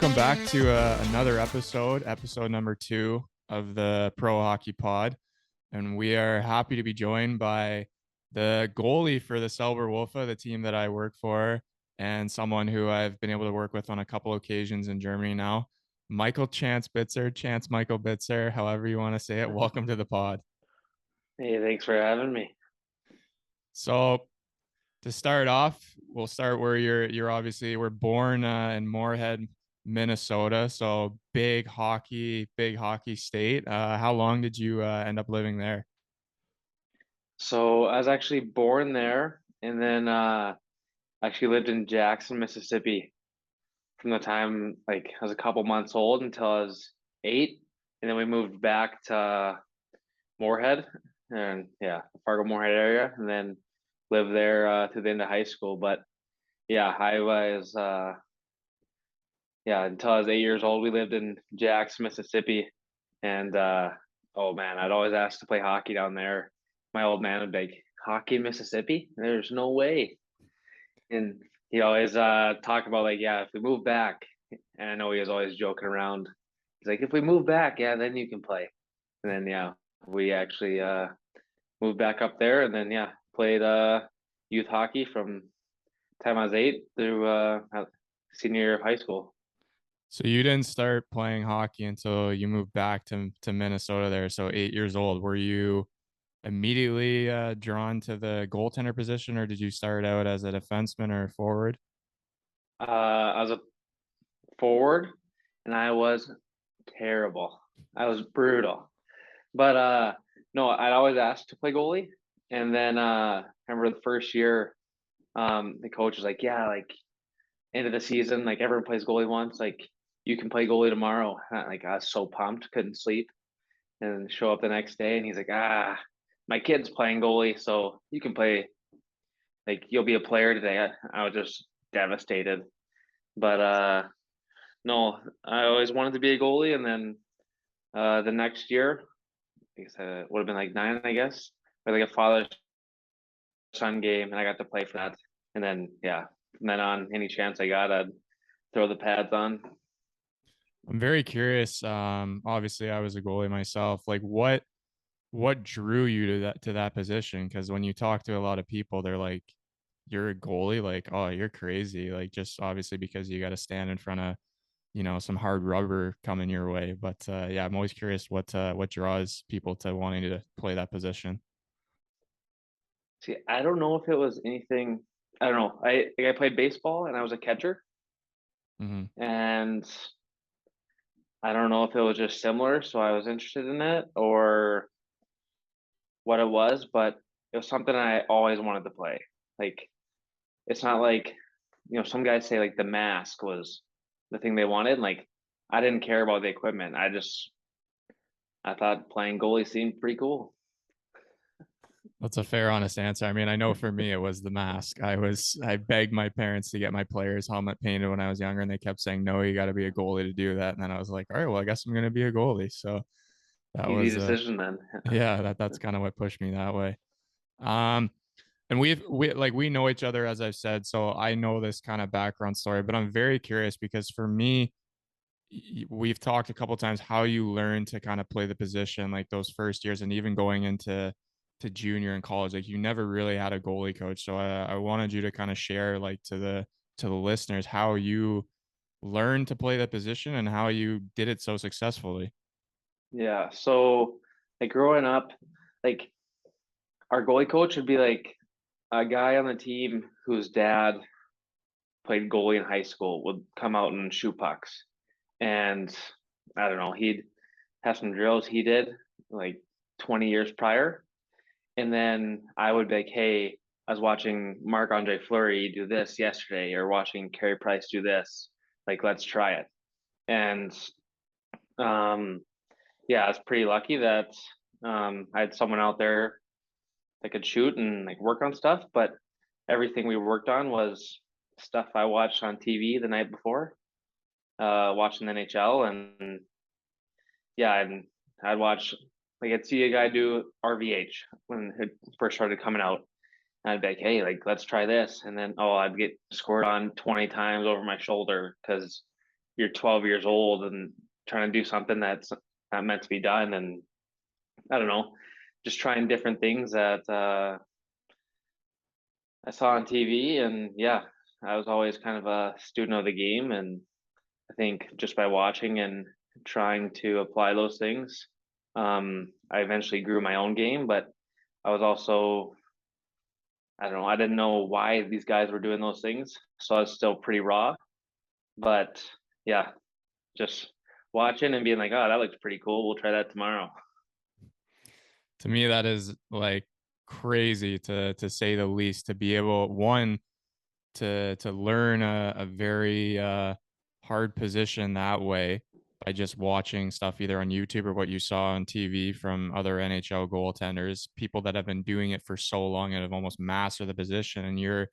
welcome back to another episode number 2 of the Pro Hockey Pod. And we are happy to be joined by the goalie for the Selber Wölfe, the team that I work for, and someone who I've been able to work with on a couple occasions in Germany now, Michael Michael Bitzer, however you want to say it. Welcome to the pod. Hey, thanks for having me. So to start off, we'll start where you're obviously we're born in Moorhead, Minnesota. So big hockey state. How long did you end up living there? So I was actually born there and then actually lived in Jackson, Mississippi from the time like I was a couple months old until I was 8. And then we moved back to Moorhead and Fargo Moorhead area and then lived there to the end of high school. But yeah, I was until I was 8 years old, we lived in Jackson, Mississippi. And oh man, I'd always ask to play hockey down there. My old man would be like, hockey in Mississippi? There's no way. And he always talk about like, yeah, if we move back, and I know he was always joking around. He's like, if we move back, yeah, then you can play. And then we actually moved back up there, and then played youth hockey from time I was 8 through senior year of high school. So you didn't start playing hockey until you moved back to Minnesota there. So 8 years old. Were you immediately drawn to the goaltender position, or did you start out as a defenseman or forward? I was a forward, and I was terrible. I was brutal. But no, I'd always asked to play goalie. And then I remember the first year, the coach was like, yeah, like end of the season, like everyone plays goalie once, like you can play goalie tomorrow. Like I was so pumped, couldn't sleep. And show up the next day and he's like, my kid's playing goalie, so you can play, like you'll be a player today. I was just devastated. But no, I always wanted to be a goalie. And then the next year, I guess it would have been like 9, I guess, or like a father son game, and I got to play for that. And then from then on, any chance I got, I'd throw the pads on. I'm very curious. Obviously, I was a goalie myself. Like, what drew you to that position? Because when you talk to a lot of people, they're like, "You're a goalie? Like, oh, you're crazy!" Like, just obviously because you got to stand in front of some hard rubber coming your way. But yeah, I'm always curious what draws people to wanting to play that position. See, I don't know if it was anything. I don't know. I played baseball and I was a catcher, Mm-hmm. and I don't know if it was just similar, so I was interested in it or what it was, but it was something I always wanted to play. Like it's not like some guys say like the mask was the thing they wanted. Like I didn't care about the equipment. I thought playing goalie seemed pretty cool. That's a fair, honest answer. I mean, I know for me it was the mask. I begged my parents to get my player's helmet painted when I was younger, and they kept saying, "No, you got to be a goalie to do that." And then I was like, "All right, well, I guess I'm gonna be a goalie." So that Easy was decision then. yeah, that's kind of what pushed me that way. Um, and we know each other, as I've said, so I know this kind of background story, but I'm very curious because for me, we've talked a couple times how you learn to kind of play the position like those first years and even going into to junior in college. Like you never really had a goalie coach, so I wanted you to kind of share like to the listeners how you learned to play that position and how you did it so successfully. Yeah. So like growing up, like our goalie coach would be like a guy on the team whose dad played goalie in high school would come out and shoot pucks. And I don't know, he'd have some drills he did like 20 years prior. And then I would be like, hey, I was watching Marc Andre Fleury do this yesterday, or watching Carey Price do this. Like, let's try it. And um, I was pretty lucky that I had someone out there that could shoot and like work on stuff. But everything we worked on was stuff I watched on TV the night before, watching the NHL, and and I'd watch like I'd see a guy do RVH when it first started coming out. And I'd be like, hey, like let's try this, and then I'd get scored on 20 times over my shoulder because you're 12 years old and trying to do something that's not meant to be done. And I don't know, just trying different things that I saw on TV. And yeah, I was always kind of a student of the game. And I think just by watching and trying to apply those things, I eventually grew my own game. But I was also, I don't know, I didn't know why these guys were doing those things. So I was still pretty raw. But yeah, just watching and being like, oh, that looks pretty cool. We'll try that tomorrow. To me, that is like crazy to say the least, to be able, one, to learn a very hard position that way by just watching stuff either on YouTube or what you saw on TV from other NHL goaltenders, people that have been doing it for so long and have almost mastered the position, and you're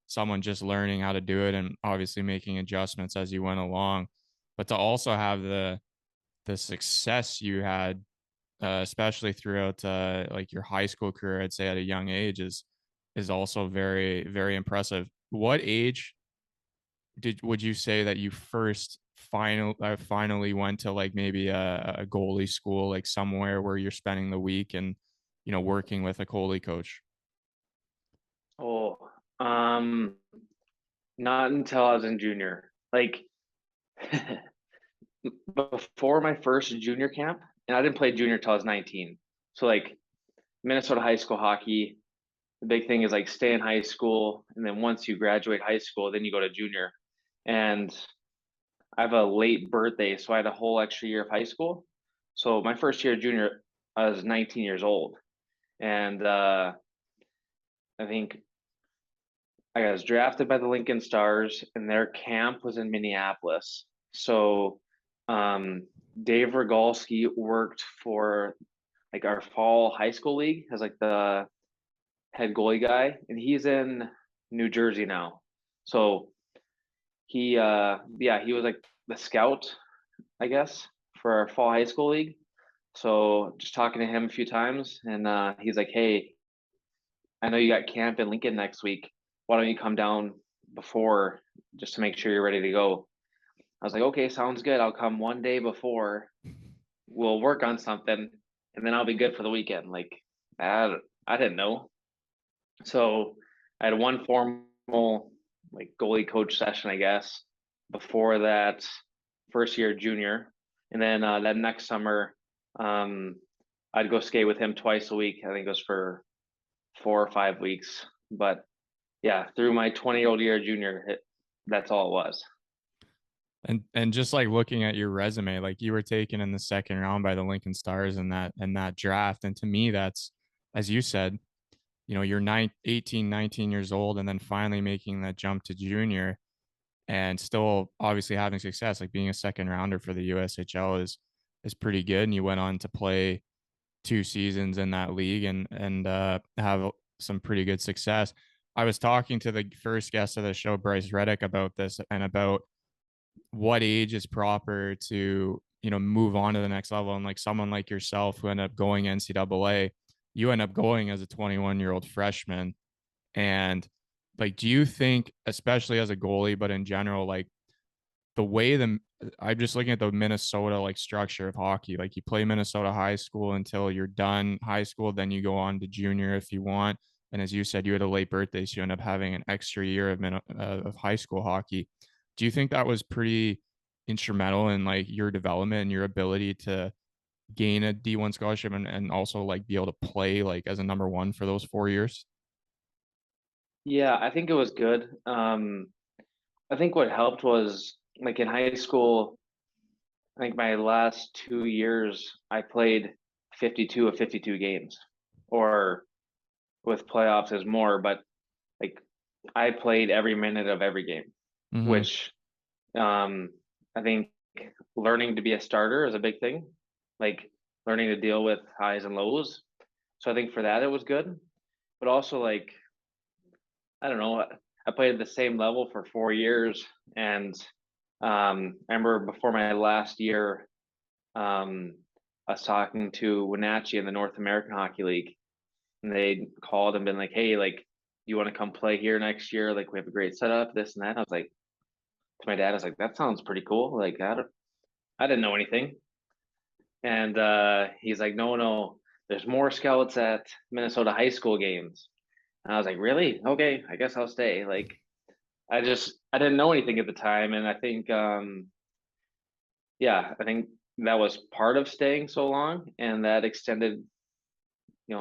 someone just learning how to do it and obviously making adjustments as you went along. But to also have the success you had, especially throughout like your high school career, I'd say at a young age is also very, very impressive. What age would you say that you first finally went to, like, maybe a goalie school, like somewhere where you're spending the week and working with a goalie coach? Oh, um, not until I was in junior. Like before my first junior camp, and I didn't play junior till I was 19. So like Minnesota high school hockey, the big thing is like stay in high school, and then once you graduate high school, then you go to junior. And I have a late birthday, so I had a whole extra year of high school. So my first year of junior, I was 19 years old, and I think I was drafted by the Lincoln Stars, and their camp was in Minneapolis. So Dave Rogalski worked for like our fall high school league as like the head goalie guy, and he's in New Jersey now. So he was like the scout, I guess, for our fall high school league. So just talking to him a few times, and he's like, "Hey, I know you got camp in Lincoln next week. Why don't you come down before just to make sure you're ready to go?" I was like, "Okay, sounds good. I'll come one day before. We'll work on something, and then I'll be good for the weekend." Like, I didn't know. So I had one formal like goalie coach session, I guess, before that first year junior, and then that next summer, um, I'd go skate with him twice a week. I think it was for 4 or 5 weeks. But yeah, through my 20-year-old year junior, that's all it was. And just like looking at your resume, like you were taken in the second round by the Lincoln Stars in that draft, and to me that's, as you said, you're 19 years old and then finally making that jump to junior and still obviously having success, like being a second rounder for the USHL is pretty good. And you went on to play 2 seasons in that league and have some pretty good success. I was talking to the first guest of the show, Bryce Reddick, about this and about what age is proper to move on to the next level. And like someone like yourself who ended up going NCAA, you end up going as a 21-year-old freshman. And like, do you think, especially as a goalie, but in general, like the way the I'm just looking at the Minnesota like structure of hockey. Like you play Minnesota high school until you're done high school, then you go on to junior if you want. And as you said, you had a late birthday, so you end up having an extra year of high school hockey. Do you think that was pretty instrumental in like your development and your ability to gain a D1 scholarship and also like be able to play like as a number one for those 4 years? Yeah, I think it was good. I think what helped was like in high school, I think my last 2 years, I played 52 of 52 games, or with playoffs is more, but like I played every minute of every game, Mm-hmm. which I think learning to be a starter is a big thing, like learning to deal with highs and lows. So I think for that it was good, but also like I don't know, I played at the same level for 4 years, and I remember before my last year, um, I was talking to Wenatchee in the North American Hockey League, and they called and been like, "Hey, like, you want to come play here next year? Like, we have a great setup, this and that." I was like, to my dad. I was like, that sounds pretty cool. Like I didn't know anything. And he's like, no, no, there's more scouts at Minnesota high school games. And I was like, really? Okay, I guess I'll stay. Like I didn't know anything at the time. And I think yeah, I think that was part of staying so long and that extended,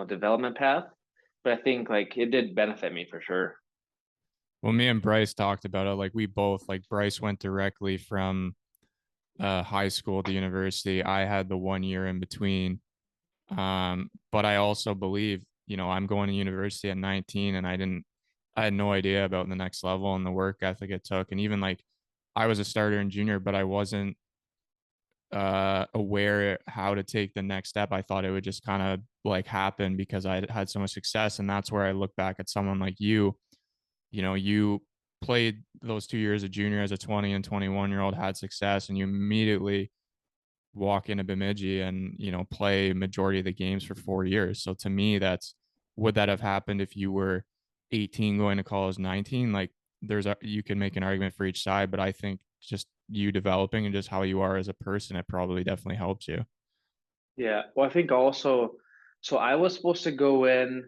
development path. But I think like it did benefit me for sure. Well, me and Bryce talked about it. Like we both, like Bryce went directly from high school to university. I had the 1 year in between. But I also believe, I'm going to university at 19 and I had no idea about the next level and the work ethic it took. And even like I was a starter in junior, but I wasn't aware how to take the next step. I thought it would just kind of like happen because I had so much success. And that's where I look back at someone like you played those 2 years of junior as a 20 and 21-year-old, had success, and you immediately walk into Bemidji and play majority of the games for 4 years. So to me, that's would that have happened if you were 18 going to college 19? Like you can make an argument for each side, but I think just you developing and just how you are as a person, it probably definitely helps you. Yeah. Well, I think also, so I was supposed to go in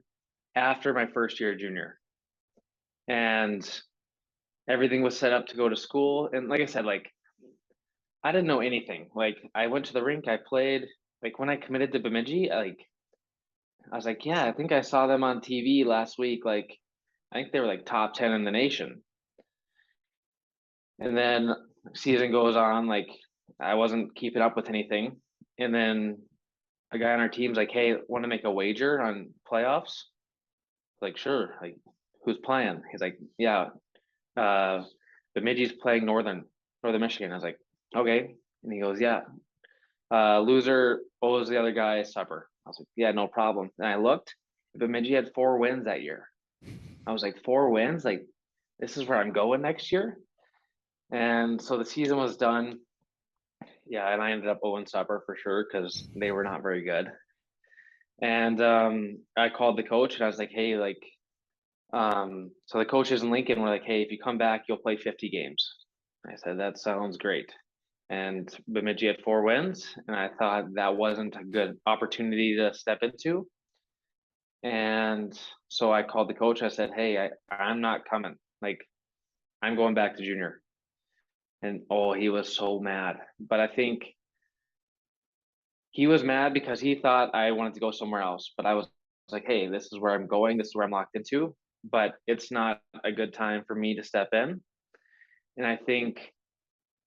after my first year of junior, and everything was set up to go to school. And like I said, like I didn't know anything. Like I went to the rink, I played. Like when I committed to Bemidji, like I was like, yeah, I think I saw them on TV last week. Like I think they were like top 10 in the nation. And then season goes on, like I wasn't keeping up with anything. And then a guy on our team's like, hey, want to make a wager on playoffs? Like, sure. Like, who's playing? He's like, yeah, Bemidji's playing Northern Michigan. I was like, okay. And he goes, yeah, loser owes the other guy supper. I was like, yeah, no problem. And I looked, Bemidji had 4 wins that year. I was like, 4 wins? Like, this is where I'm going next year. And so the season was done. Yeah, and I ended up owing supper for sure because they were not very good. And I called the coach and I was like, hey, like, so the coaches in Lincoln were like, hey, if you come back, you'll play 50 games. I said, that sounds great. And Bemidji had 4 wins, and I thought that wasn't a good opportunity to step into. And so I called the coach. I said, hey, I'm not coming. Like, I'm going back to junior. And oh, he was so mad. But I think he was mad because he thought I wanted to go somewhere else. But I was like, hey, this is where I'm going. This is where I'm locked into. But it's not a good time for me to step in. And I think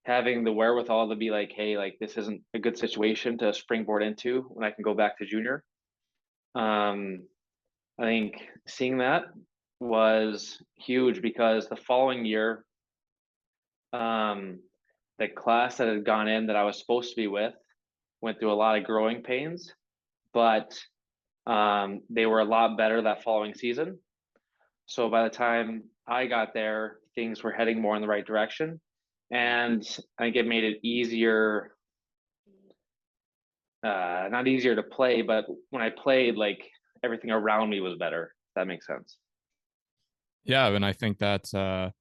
having the wherewithal to be like, hey, like this isn't a good situation to springboard into when I can go back to junior. Um, I think seeing that was huge because the following year, um, the class that had gone in that I was supposed to be with went through a lot of growing pains, but they were a lot better that following season. So by the time I got there, things were heading more in the right direction. And I think it made it easier, not easier to play, but when I played, like everything around me was better. If that makes sense. Yeah, and I think that's at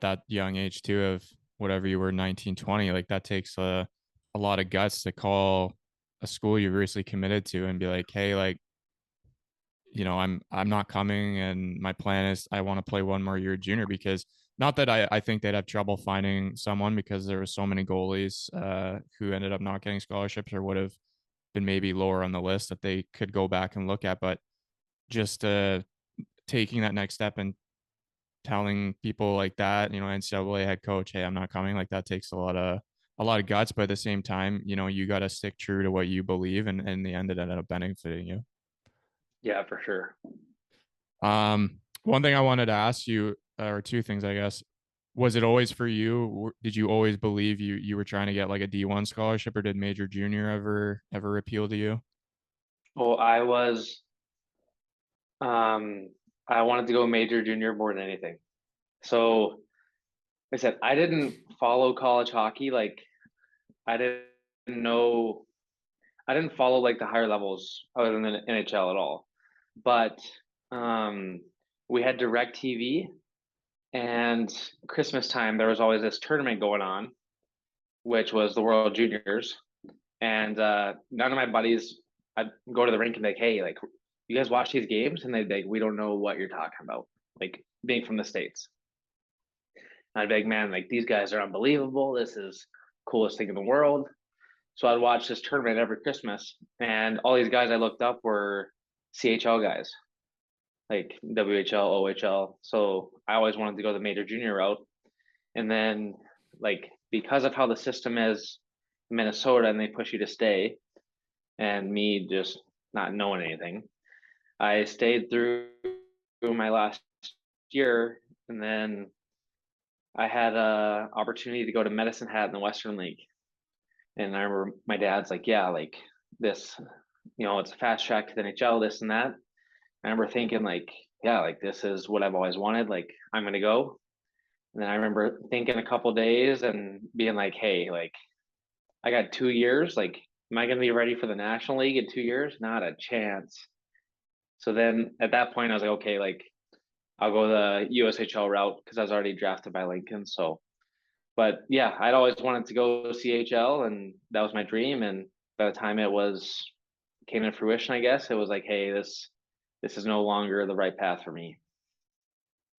that young age too of whatever you were 19, 20, like that takes a lot of guts to call a school you're seriously committed to and be like, hey, like I'm not coming and my plan is I want to play one more year junior because not that I think they'd have trouble finding someone because there were so many goalies who ended up not getting scholarships or would have been maybe lower on the list that they could go back and look at. But just taking that next step and telling people like that, NCAA head coach, hey, I'm not coming, like that takes a lot of guts, but at the same time, you got to stick true to what you believe, and in the end, it ended up benefiting you. Yeah, for sure. One thing I wanted to ask you, or two things, I guess, was it always for you? Did you always believe you were trying to get like a D1 scholarship, or did major junior ever appeal to you? Well, um, I wanted to go major junior more than anything. So, like I said, I didn't follow college hockey. Like, I didn't know, I didn't follow like the higher levels other than the NHL at all. But um, we had direct TV And Christmas time, there was always this tournament going on, which was the World Juniors. And none of my buddies, I'd go to the rink and be like, hey, like, you guys watch these games? And they'd be like, we don't know what you're talking about, like being from the States. And I'd be like, man, like these guys are unbelievable. This is coolest thing in the world. So I'd watch this tournament every Christmas, and all these guys I looked up were CHL guys, like WHL, OHL. So I always wanted to go the major junior route. And then, like, because of how the system is in Minnesota and they push you to stay, and me just not knowing anything, I stayed through my last year. And then I had a opportunity to go to Medicine Hat in the Western League. And I remember my dad's like, yeah, like this, it's a fast track to the NHL, this and that. I remember thinking like, yeah, like this is what I've always wanted. Like I'm gonna go. And then I remember thinking a couple days and being like, hey, like I got 2 years. Like, am I gonna be ready for the National League in 2 years? Not a chance. So then at that point, I was like, okay, like I'll go the USHL route because I was already drafted by Lincoln. So, but yeah, I'd always wanted to go CHL, and that was my dream. And by the time it was came to fruition, I guess it was like, hey, this is no longer the right path for me.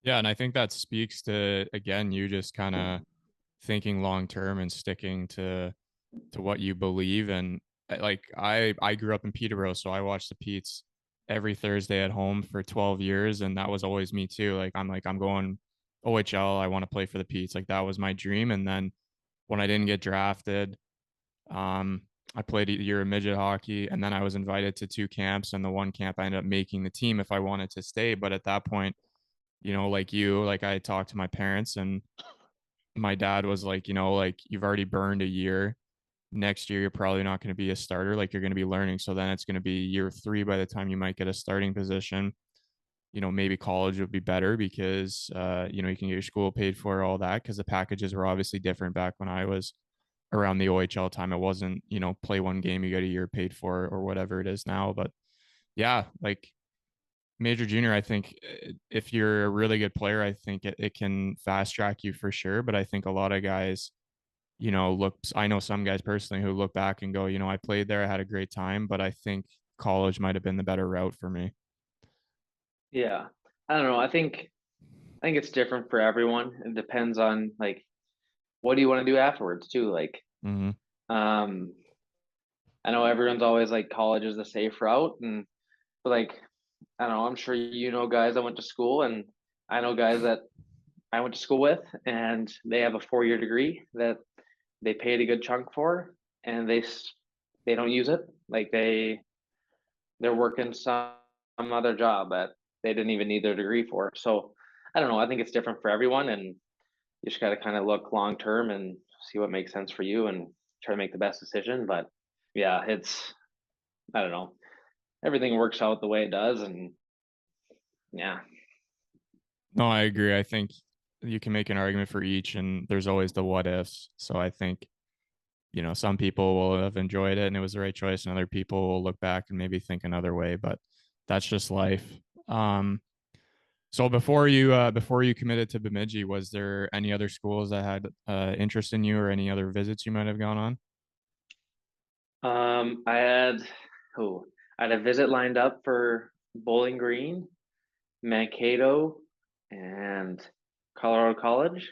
Yeah, and I think that speaks to, again, you just kind of thinking long term and sticking to what you believe. And like I grew up in Peterborough, so I watched the Pete's every Thursday at home for 12 years, and that was always me too. Like I'm going OHL, I want to play for the Pete's. Like that was my dream. And then when I didn't get drafted, um I played a year of midget hockey, and then I was invited to two camps, and the one camp I ended up making the team if I wanted to stay. But at that point, like you, like I talked to my parents, and my dad was like, like you've already burned a year. Next year, you're probably not going to be a starter. Like you're going to be learning. So then it's going to be year three by the time you might get a starting position. Maybe college would be better because, you can get your school paid for, all that, because the packages were obviously different back when I was around the OHL time. It wasn't, play one game, you get a year paid for or whatever it is now. But yeah, like major junior, I think if you're a really good player, I think it can fast track you for sure. But I think a lot of guys, I know some guys personally who look back and go, I played there, I had a great time, but I think college might have been the better route for me. Yeah. I don't know. I think it's different for everyone. It depends on like what do you want to do afterwards too. Like, Mm-hmm. um, I know everyone's always like college is the safe route, and but like I don't know, I'm sure you know guys that went to school, and I know guys that I went to school with, and they have a 4 year degree that they paid a good chunk for, and they don't use it. Like they're working some other job that they didn't even need their degree for. So I don't know. I think it's different for everyone, and you just got to kind of look long term and see what makes sense for you and try to make the best decision. But yeah, it's I don't know. Everything works out the way it does, and yeah, No, I agree. I think you can make an argument for each, and there's always the what ifs. So I think, some people will have enjoyed it and it was the right choice, and other people will look back and maybe think another way, but that's just life. Um, So before you committed to Bemidji, was there any other schools that had interest in you, or any other visits you might have gone on? I had oh, I had a visit lined up for Bowling Green, Mankato, and Colorado College,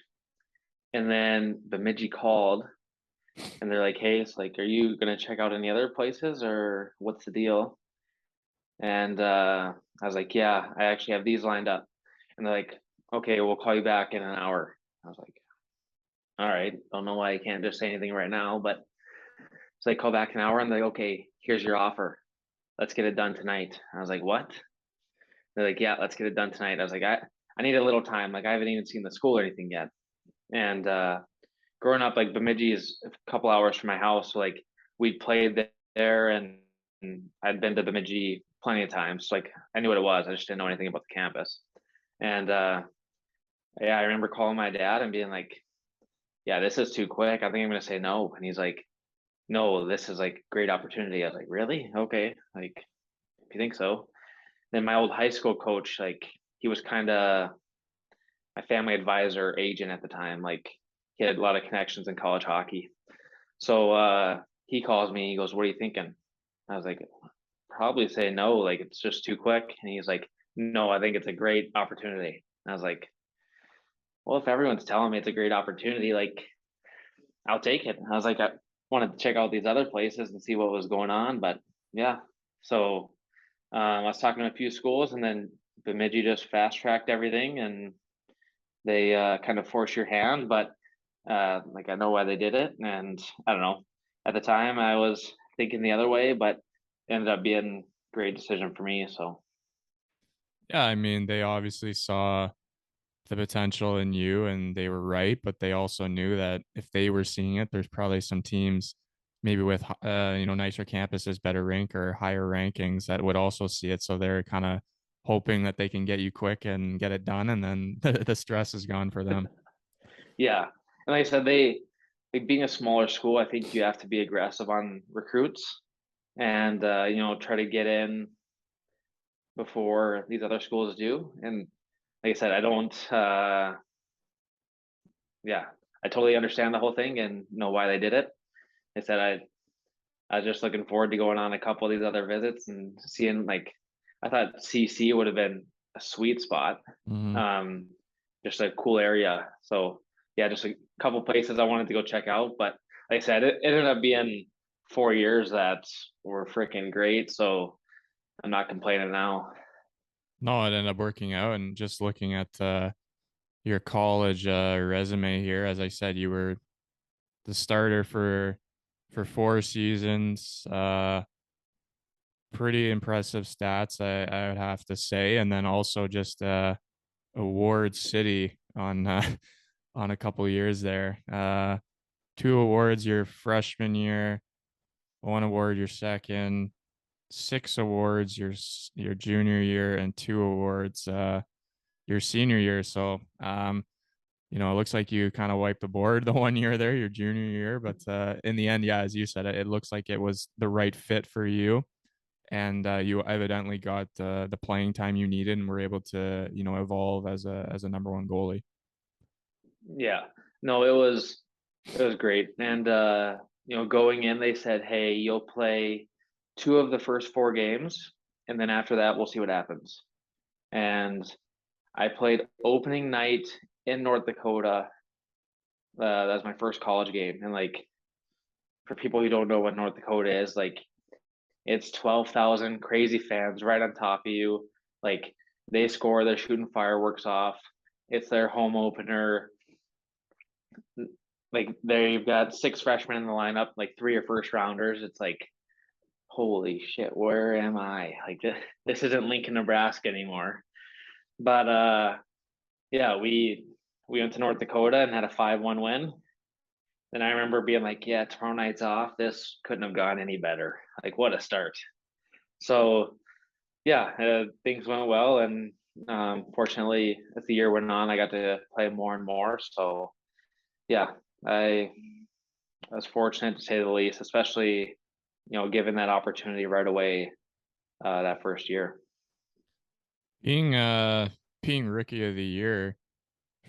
and then Bemidji called, and they're like, "Hey, it's like, are you gonna check out any other places, or what's the deal?" And I was like, "Yeah, I actually have these lined up," and they're like, "Okay, we'll call you back in an hour." I was like, "All right, don't know why I can't just say anything right now, but." So they call back an hour and they're like, okay, here's your offer. Let's get it done tonight. I was like, what? They're like, yeah, let's get it done tonight. I was like, I need a little time. Like I haven't even seen the school or anything yet. And growing up, like Bemidji is a couple hours from my house. So like we played there, and I'd been to Bemidji plenty of times. So like I knew what it was. I just didn't know anything about the campus. And yeah, I remember calling my dad and being like, yeah, this is too quick. I think I'm gonna say no. And he's like, no, this is like great opportunity. I was like, really? Okay. Like, if you think so. Then my old high school coach, like, he was kind of my family advisor agent at the time. Like he had a lot of connections in college hockey. So he calls me, he goes, "What are you thinking?" I was like, "Probably say no, like it's just too quick." And he's like, "No, I think it's a great opportunity." And I was like, "Well, if everyone's telling me it's a great opportunity, like I'll take it." I was like, I wanted to check out these other places and see what was going on, but yeah. So I was talking to a few schools, and then Bemidji just fast tracked everything, and they kind of force your hand. But like I know why they did it, and I don't know. At the time, I was thinking the other way, but it ended up being a great decision for me. So Yeah, I mean, they obviously saw the potential in you and they were right, but they also knew that if they were seeing it, there's probably some teams maybe with nicer campuses, better rink or higher rankings that would also see it. So they're kind of hoping that they can get you quick and get it done, and then the stress is gone for them. yeah, and like I said, they like being a smaller school, I think you have to be aggressive on recruits and try to get in before these other schools do. And like I said, I don't. Yeah, I totally understand the whole thing and know why they did it. I said I was just looking forward to going on a couple of these other visits and seeing like I thought CC would have been a sweet spot. Hmm. Um, just a cool area. So yeah, just a couple places I wanted to go check out. But like I said, it ended up being 4 years that were freaking great. So I'm not complaining now. No, it ended up working out. And just looking at your college resume here, as I said, you were the starter for 4 seasons. Pretty impressive stats, I would have to say, and then also just award city on on a couple years there. 2 awards your freshman year, 1 award your second, 6 awards your junior year, and 2 awards your senior year. So it looks like you kind of wiped the board the 1 year there, your junior year, but in the end, yeah, as you said, it looks like it was the right fit for you, and you evidently got the playing time you needed and were able to evolve as a number one goalie. Yeah. No, it was great. And going in, they said, "Hey, you'll play two of the first four games, and then after that, we'll see what happens." And I played opening night in North Dakota. That was my first college game. And like for people who don't know what North Dakota is, like it's 12,000 crazy fans right on top of you. Like they score, they're shooting fireworks off. It's their home opener. Like they've got six freshmen in the lineup, like three are first rounders. It's like, holy shit, where am I? Like this isn't Lincoln, Nebraska anymore. But yeah, we went to North Dakota and had a 5-1 win. And I remember being like, yeah, tomorrow night's off. This couldn't have gone any better. Like, what a start. So, yeah, things went well. And fortunately, as the year went on, I got to play more and more. So, yeah, I, I was fortunate to say the least, especially, given that opportunity right away that first year. Being being rookie of the year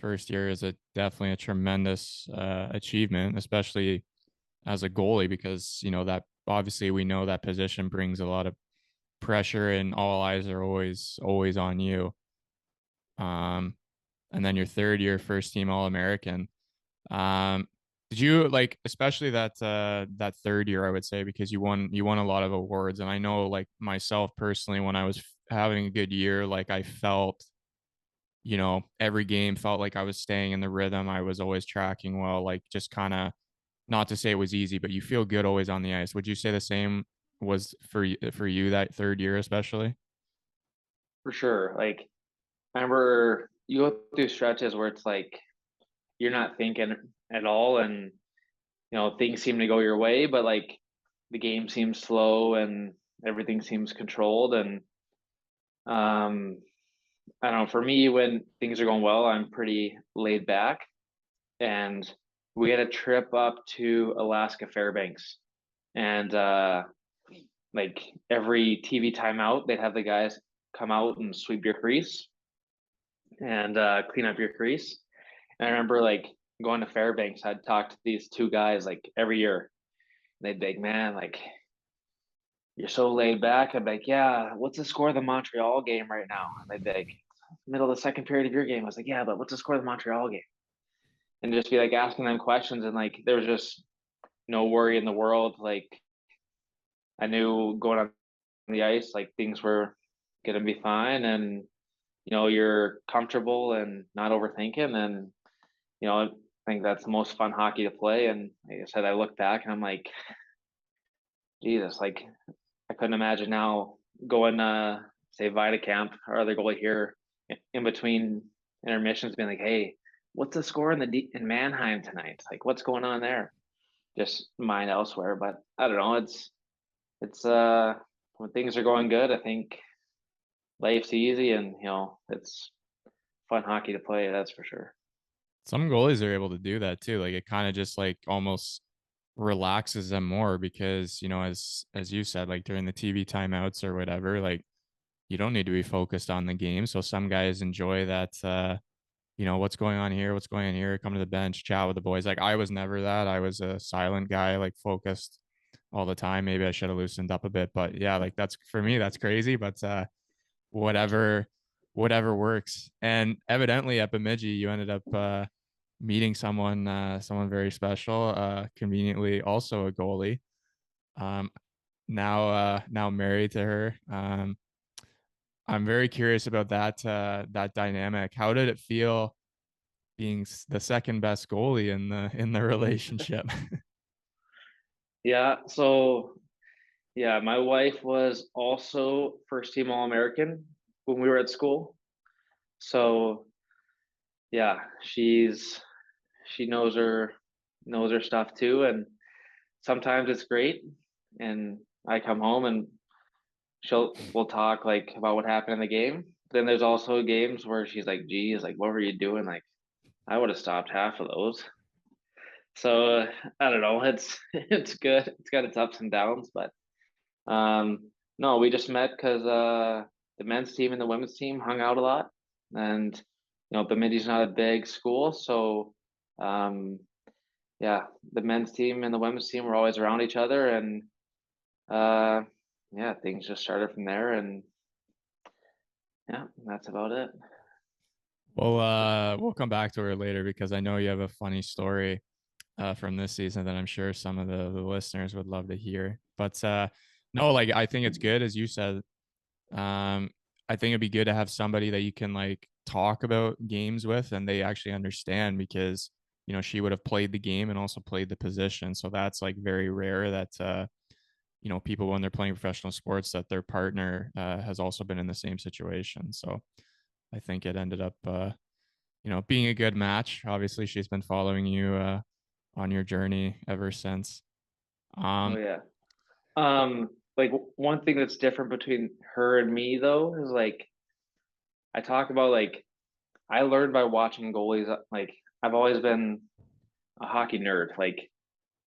first year is a definitely a tremendous achievement, especially as a goalie, because that obviously we know that position brings a lot of pressure and all eyes are always on you. Um, and then your third year, first team All American. Um, did you like, especially that third year, I would say, because you won a lot of awards, and I know like myself personally, when I was having a good year, like I felt, every game felt like I was staying in the rhythm. I was always tracking well, like just kind of, not to say it was easy, but you feel good always on the ice. Would you say the same was for you that third year, especially? For sure. Like, I remember you go through stretches where it's like you're not thinking at all, and things seem to go your way, but like the game seems slow and everything seems controlled. And um, I don't know. For me, when things are going well, I'm pretty laid back. And we had a trip up to Alaska Fairbanks, and like every TV timeout, they'd have the guys come out and sweep your crease. and clean up your crease. And I remember like going to Fairbanks, I'd talk to these two guys like every year. They'd be like, man, like you're so laid back. I'd be like, yeah, what's the score of the Montreal game right now? And they'd be like, middle of the second period of your game. I was like, yeah, but what's the score of the Montreal game? And just be like asking them questions. And like, there was just no worry in the world. Like, I knew going on the ice, like things were going to be fine. And, you're comfortable and not overthinking. And, I think that's the most fun hockey to play. And like I said, I look back and I'm like, Jesus, like I couldn't imagine now going say Vita Camp or other goalie here in between intermissions being like, hey, what's the score in Mannheim tonight? Like what's going on there? Just mind elsewhere. But I don't know, it's when things are going good, I think life's easy and it's fun hockey to play, that's for sure. Some goalies are able to do that too. Like it kind of just like almost relaxes them more because, as you said, like during the TV timeouts or whatever, like you don't need to be focused on the game. So some guys enjoy that what's going on here, what's going on here, come to the bench, chat with the boys. Like I was never that. I was a silent guy, like focused all the time. Maybe I should have loosened up a bit, but yeah, like that's for me, that's crazy. But whatever, whatever works. And evidently at Bemidji, you ended up meeting someone very special, conveniently also a goalie. Um, now married to her. I'm very curious about that dynamic. How did it feel being the second best goalie in the relationship? Yeah, so yeah, my wife was also first team All American when we were at school. So yeah, she knows her stuff too, and sometimes it's great. And I come home and we'll talk like about what happened in the game. Then there's also games where she's like, "Geez, like what were you doing? Like I would have stopped half of those." So I don't know. It's it's good. It's got its ups and downs, but no, we just met because the men's team and the women's team hung out a lot, and Bemidji's not a big school, so um, yeah, the men's team and the women's team were always around each other, and uh, yeah, things just started from there, and yeah, that's about it. We'll come back to her later because I know you have a funny story from this season that I'm sure some of the listeners would love to hear. But no, like I think it's good, as you said. Um, I think it'd be good to have somebody that you can like talk about games with and they actually understand because she would have played the game and also played the position. So that's like very rare that people when they're playing professional sports that their partner has also been in the same situation. So I think it ended up being a good match. Obviously, she's been following you on your journey ever since. Oh Um, yeah. Like one thing that's different between her and me though is like I talk about like I learned by watching goalies. Like I've always been a hockey nerd. Like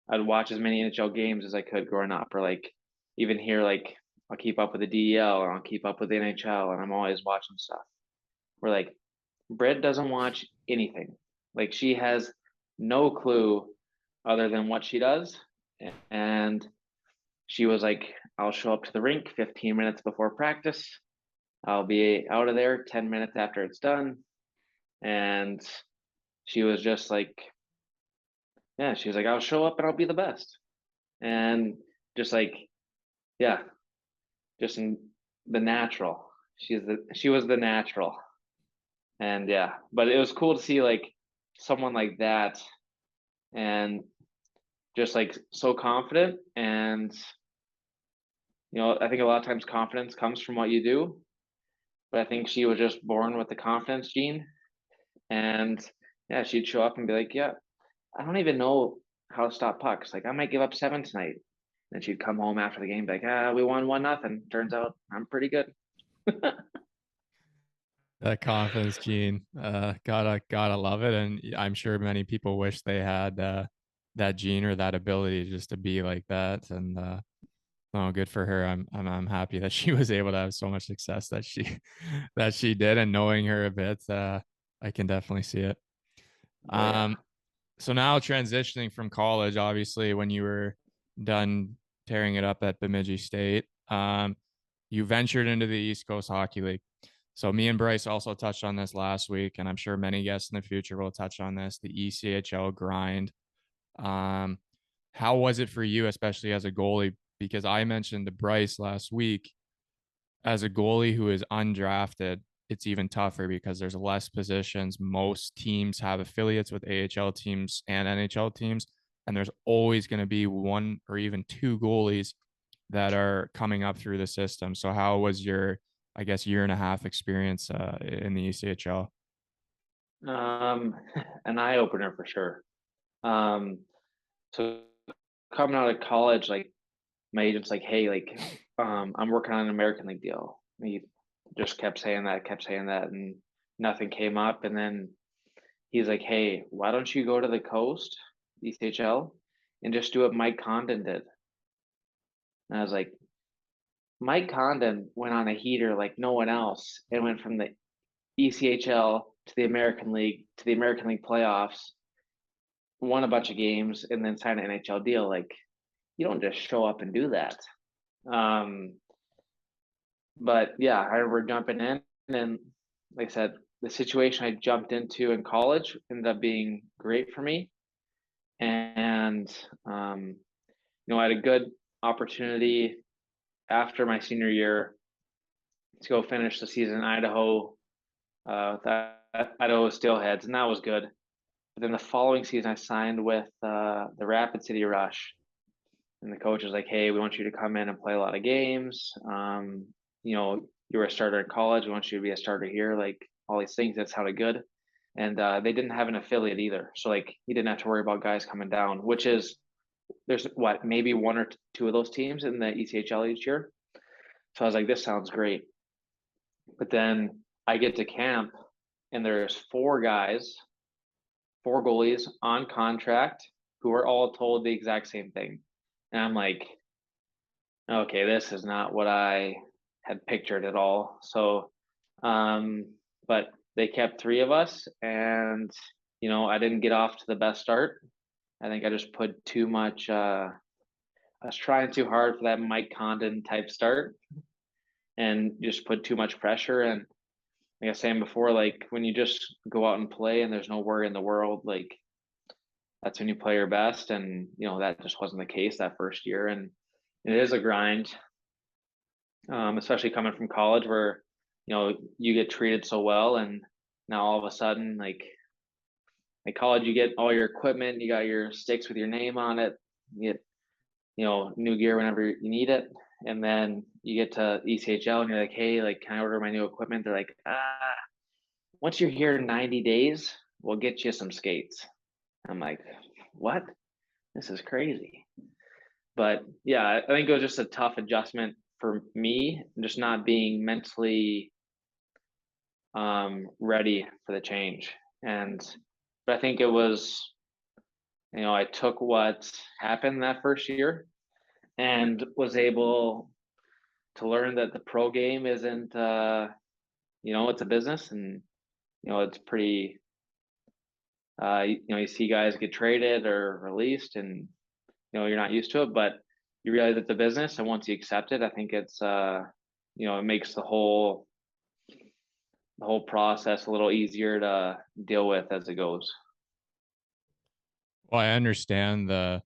I'd watch as many NHL games as I could growing up, or like even here, like I'll keep up with the DEL or I'll keep up with the NHL, and I'm always watching stuff. Where like Britt doesn't watch anything. Like she has no clue other than what she does, and she was like, "I'll show up to the rink 15 minutes before practice. I'll be out of there 10 minutes after it's done," and she was just like, "Yeah," she was like, "I'll show up and I'll be the best," and just like, yeah, just in the natural. She was the natural, and yeah, but it was cool to see like someone like that, and just like so confident, and I think a lot of times confidence comes from what you do, but I think she was just born with the confidence gene, and yeah, she'd show up and be like, yeah, I don't even know how to stop pucks. Like I might give up seven tonight. And she'd come home after the game, be like, we won 1-0. Turns out I'm pretty good. that confidence gene, gotta love it, and I'm sure many people wish they had that gene or that ability just to be like that. And Oh, good for her. I'm happy that she was able to have so much success that she that she did. And knowing her a bit, I can definitely see it. Oh yeah. Um, so now transitioning from college, obviously, when you were done tearing it up at Bemidji State, you ventured into the East Coast Hockey League. So me and Bryce also touched on this last week, and I'm sure many guests in the future will touch on this, the ECHL grind. Um, how was it for you, especially as a goalie? Because I mentioned to Bryce last week, as a goalie who is undrafted, it's even tougher because there's less positions. Most teams have affiliates with AHL teams and NHL teams, and there's always going to be one or even two goalies that are coming up through the system. So, how was your, I guess, year and a half experience in the ECHL? Um, an eye opener for sure. Um, so coming out of college, like my agent's like, hey, like, I'm working on an American League deal. He just kept saying that, and nothing came up. And then he's like, hey, why don't you go to the coast, ECHL, and just do what Mike Condon did? And I was like, Mike Condon went on a heater like no one else and went from the ECHL to the American League to the American League playoffs, won a bunch of games, and then signed an NHL deal. Like, you don't just show up and do that. Um, but yeah, I remember jumping in, and like I said, the situation I jumped into in college ended up being great for me. And I had a good opportunity after my senior year to go finish the season in Idaho with Idaho Steelheads, and that was good. But then the following season, I signed with the Rapid City Rush, and the coach was like, "Hey, we want you to come in and play a lot of games. You were a starter in college. We want you to be a starter here. Like all these things that sounded good." And they didn't have an affiliate either, so like you didn't have to worry about guys coming down. Which is there's what maybe one or two of those teams in the ECHL each year. So I was like, "This sounds great." But then I get to camp, and there's four goalies on contract who are all told the exact same thing. And I'm like, okay, this is not what I had pictured at all. So, but they kept three of us, and I didn't get off to the best start. I think I just put too much. I was trying too hard for that Mike Condon type start, and just put too much pressure. And like I was saying before, like when you just go out and play, and there's no worry in the world, like that's when you play your best. And that just wasn't the case that first year, and it is a grind, especially coming from college where you get treated so well, and now all of a sudden, like college, you get all your equipment, you got your sticks with your name on it, you get new gear whenever you need it, and then you get to ECHL and you're like, hey, like can I order my new equipment? They're like, once you're here 90 days, we'll get you some skates. I'm like, what? This is crazy. But yeah, I think it was just a tough adjustment for me, just not being mentally ready for the change. But I think it was, I took what happened that first year and was able to learn that the pro game isn't, it's a business, and it's pretty. You see guys get traded or released, and you're not used to it, but you realize it's a business, and once you accept it, I think it's it makes the whole process a little easier to deal with as it goes. Well, I understand the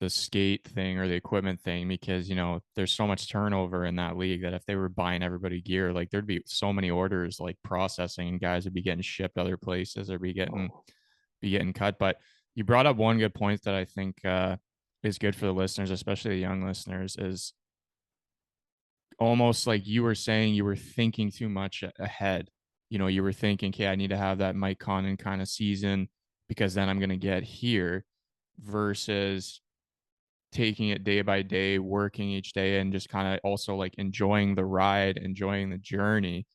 skate thing or the equipment thing because there's so much turnover in that league that if they were buying everybody gear, like there'd be so many orders like processing, and guys would be getting shipped other places or be getting cut. But you brought up one good point that I think is good for the listeners, especially the young listeners, is almost like you were saying you were thinking too much ahead. You were thinking, okay, I need to have that Mike Condon kind of season because then I'm going to get here versus taking it day by day, working each day, and just kind of also like enjoying the ride, enjoying the journey,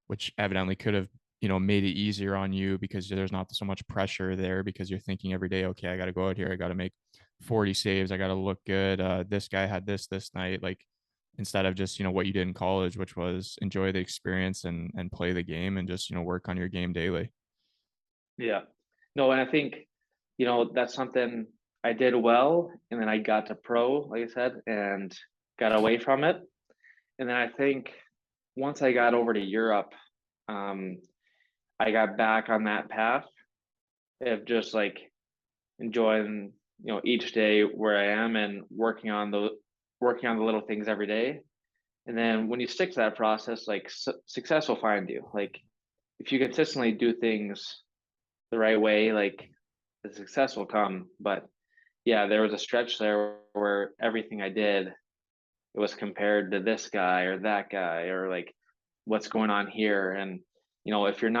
which evidently could have, made it easier on you because there's not so much pressure there because you're thinking every day, okay, I got to go out here, I got to make 40 saves. I got to look good. This guy had this night. Like instead of just, what you did in college, which was enjoy the experience and play the game and just, work on your game daily. Yeah. No, and I think, that's something I did well, and then I got to pro, like I said, and got away from it. And then I think once I got over to Europe, um, I got back on that path of just like enjoying, each day where I am and working on the little things every day. And then when you stick to that process, like success will find you. Like if you consistently do things the right way, like the success will come. But yeah, there was a stretch there where everything I did, it was compared to this guy or that guy or like what's going on here. And if your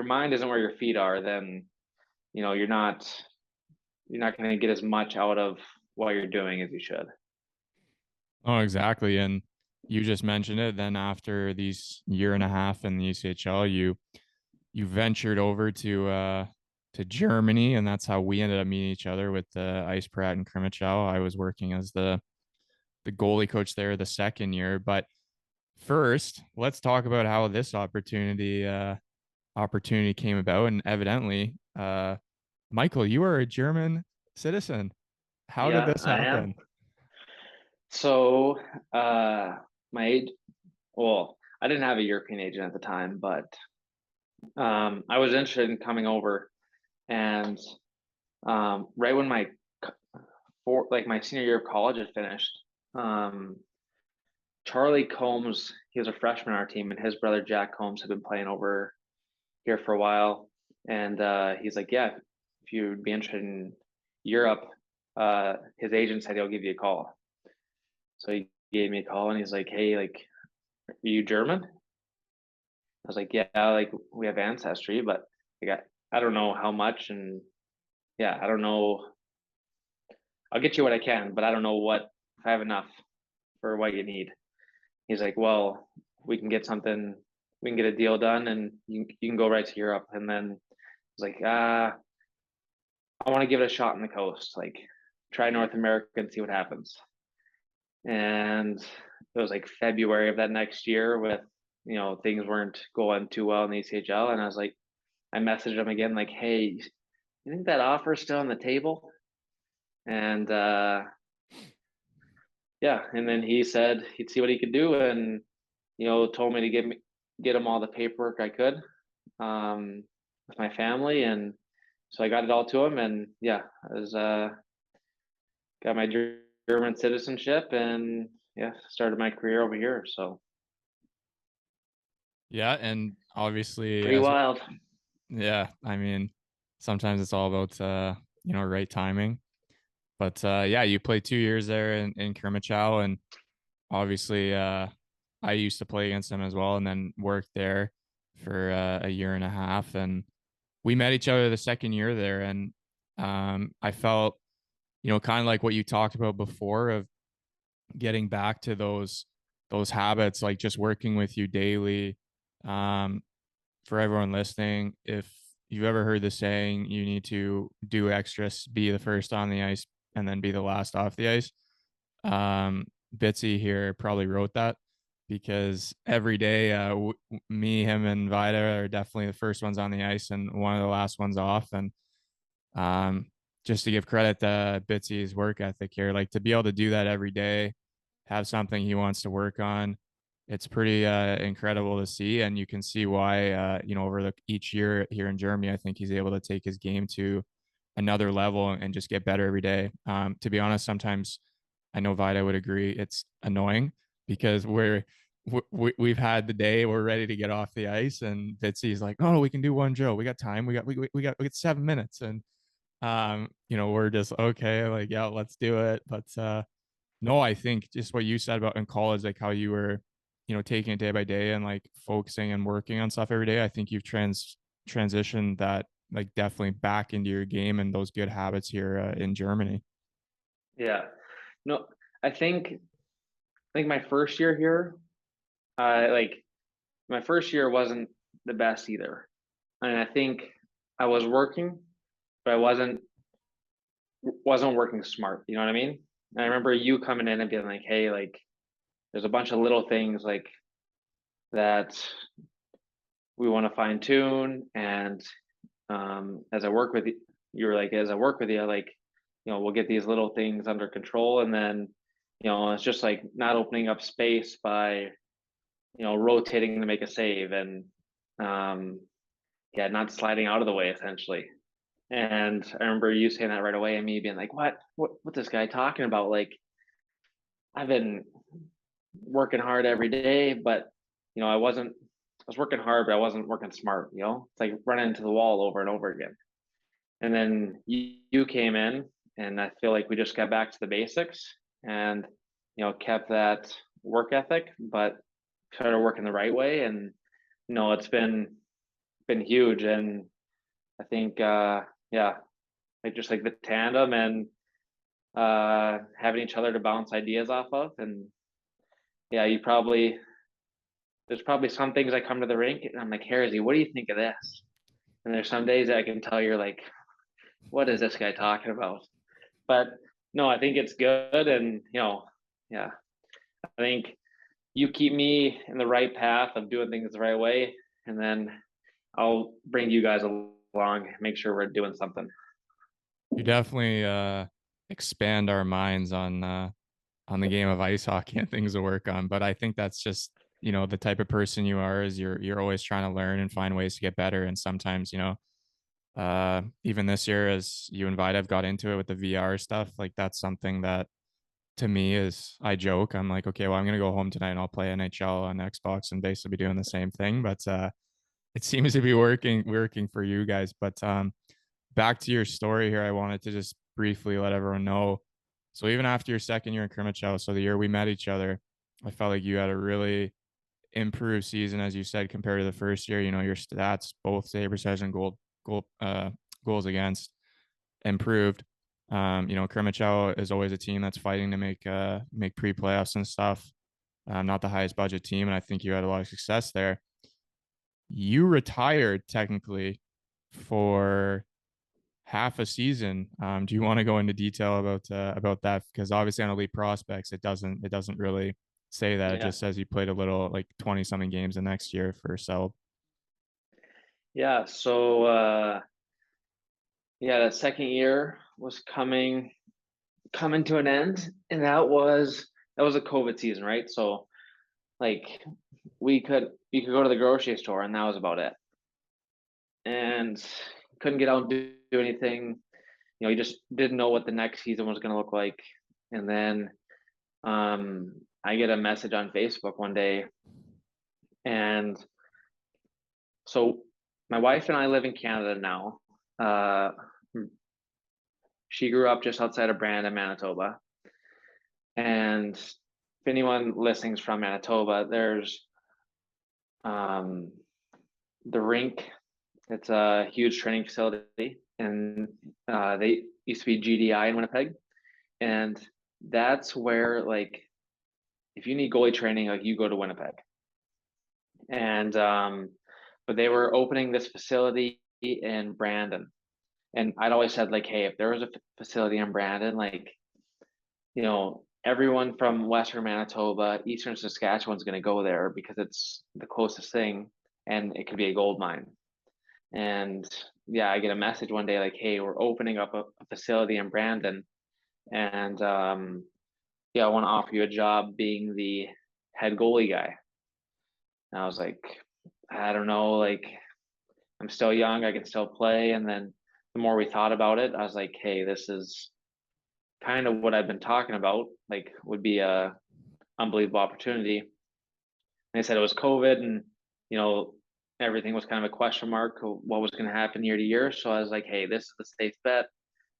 mind isn't where your feet are, then you're not going to get as much out of what you're doing as you should. Oh, exactly. And you just mentioned it. Then after these year and a half in the ECHL, you ventured over to Germany, and that's how we ended up meeting each other with the Ice Prat and Krimichow. I was working as the goalie coach there the second year. But first, let's talk about how this opportunity came about. And evidently, Michael, you are a German citizen. How did Yeah, this I am. happen? So, my age, well, I didn't have a European agent at the time, but I was interested in coming over. And right when my senior year of college had finished, um, Charlie Combs, he was a freshman on our team, and his brother Jack Combs had been playing over here for a while. And he's like, yeah, if you'd be interested in Europe, his agent said he'll give you a call. So he gave me a call and he's like, hey, like, are you German? I was like, yeah, like we have ancestry, but I don't know how much. And yeah, I don't know. I'll get you what I can, but I don't know if I have enough for what you need. He's like, well, we can get something, we can get a deal done and you can go right to Europe. And then I was like, I want to give it a shot on the coast, like try North America and see what happens. And it was like February of that next year with, things weren't going too well in the ECHL. And I messaged him again, like, hey, you think that offer is still on the table? And yeah, and then he said he'd see what he could do, and told me to get him all the paperwork I could with my family, and so I got it all to him, and yeah, I was got my German citizenship, and yeah, started my career over here. So Yeah, and obviously pretty as wild. yeah, I mean, sometimes it's all about right timing. But yeah, you played 2 years there in Kermachow, and obviously I used to play against him as well, and then worked there for a year and a half, and we met each other the second year there, and I felt kind of like what you talked about before of getting back to those habits, like just working with you daily. Um, for everyone listening, if you've ever heard the saying, you need to do extras, be the first on the ice, and then be the last off the ice. Um, Bitzy here probably wrote that because every day, me, him, and Vida are definitely the first ones on the ice and one of the last ones off. And um, just to give credit to Bitsy's work ethic here, like to be able to do that every day, have something he wants to work on. It's pretty incredible to see, and you can see why. Over each year here in Germany, I think he's able to take his game to another level and just get better every day. To be honest, sometimes I know Vida would agree it's annoying because we've had the day, we're ready to get off the ice, and Bitsy's like, "No, we can do one drill. We got time. We got 7 minutes." And we're just okay, like, yeah, let's do it. But no, I think just what you said about in college, like how you were, taking it day by day and like focusing and working on stuff every day. I think you've transitioned that like definitely back into your game and those good habits here in Germany. Yeah, no, I think my first year here, like my first year wasn't the best either, and I think I was working, but I wasn't wasn't working smart. You know what I mean? And I remember you coming in and being like, "Hey, like, there's a bunch of little things like that we want to fine tune." And as I work with you, you're like, as I work with you, like, we'll get these little things under control, and then, it's just like not opening up space by, rotating to make a save, and um, yeah, not sliding out of the way essentially. And I remember you saying that right away, and me being like, what this guy talking about? Like, I've been working hard every day, but I was working hard, but I wasn't working smart. It's like running into the wall over and over again. And then you came in, and I feel like we just got back to the basics, and kept that work ethic, but started working the right way. And it's been huge. And I think yeah, like just like the tandem, and having each other to bounce ideas off of. And yeah, there's probably some things I come to the rink and I'm like, Harry, what do you think of this? And there's some days that I can tell you're like, what is this guy talking about? But no, I think it's good. And yeah, I think you keep me in the right path of doing things the right way, and then I'll bring you guys along, make sure we're doing something. You definitely expand our minds on the game of ice hockey and things to work on. But I think that's just, the type of person you are is you're always trying to learn and find ways to get better. And sometimes, even this year as you and I've got into it with the VR stuff, like that's something that to me is I joke. I'm like, okay, well, I'm gonna go home tonight and I'll play NHL on Xbox and basically be doing the same thing. But it seems to be working for you guys. But back to your story here, I wanted to just briefly let everyone know. So even after your second year in Krimichau, so the year we met each other, I felt like you had a really improved season, as you said, compared to the first year. Your stats, both save percentage and goals against, improved. Krimichau is always a team that's fighting to make pre-playoffs and stuff. Not the highest budget team, and I think you had a lot of success there. You retired technically for half a season. Do you want to go into detail about that? Because obviously on Elite Prospects, it doesn't really say that. It Yeah. just says he played a little like 20 something games the next year for Selb. Yeah. So yeah, that second year was coming to an end, and that was a COVID season, right? So like you could go to the grocery store, and that was about it. And couldn't get out and do anything. You just didn't know what the next season was going to look like. And then I get a message on Facebook one day, and so my wife and I live in Canada now. Uh, she grew up just outside of Brandon, Manitoba. And if anyone listening's from Manitoba, there's um, the rink. It's a huge training facility, and they used to be GDI in Winnipeg, and that's where, like, if you need goalie training, like, you go to Winnipeg. And but they were opening this facility in Brandon, and I'd always said, like, hey, if there was a facility in Brandon, like, everyone from Western Manitoba, Eastern Saskatchewan's going to go there because it's the closest thing, and it could be a gold mine. And yeah, I get a message one day like, hey, we're opening up a facility in Brandon, and yeah, I want to offer you a job being the head goalie guy. And I was like, I don't know, like, I'm still young, I can still play. And then the more we thought about it, I was like, hey, this is kind of what I've been talking about, like, would be a unbelievable opportunity. And they said it was COVID, and you know everything was kind of a question mark of what was going to happen year to year. So I was like, hey, this is the safe bet.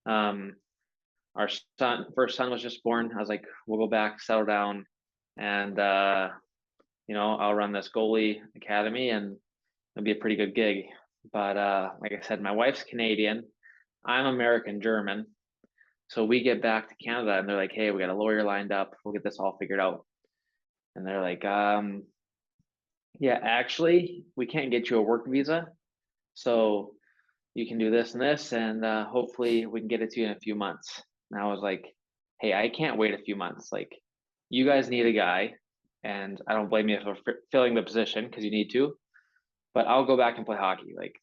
Um, our first son was just born. I was like, we'll go back, settle down, and I'll run this goalie academy, and it'll be a pretty good gig. But like I said, my wife's Canadian, I'm American German. So we get back to Canada, and they're like, hey, we got a lawyer lined up. We'll get this all figured out. And they're like, yeah, actually, we can't get you a work visa. So you can do this and this, and hopefully we can get it to you in a few months. And I was like, hey, I can't wait a few months. Like, you guys need a guy, and I don't blame you for filling the position because you need to, but I'll go back and play hockey. Like,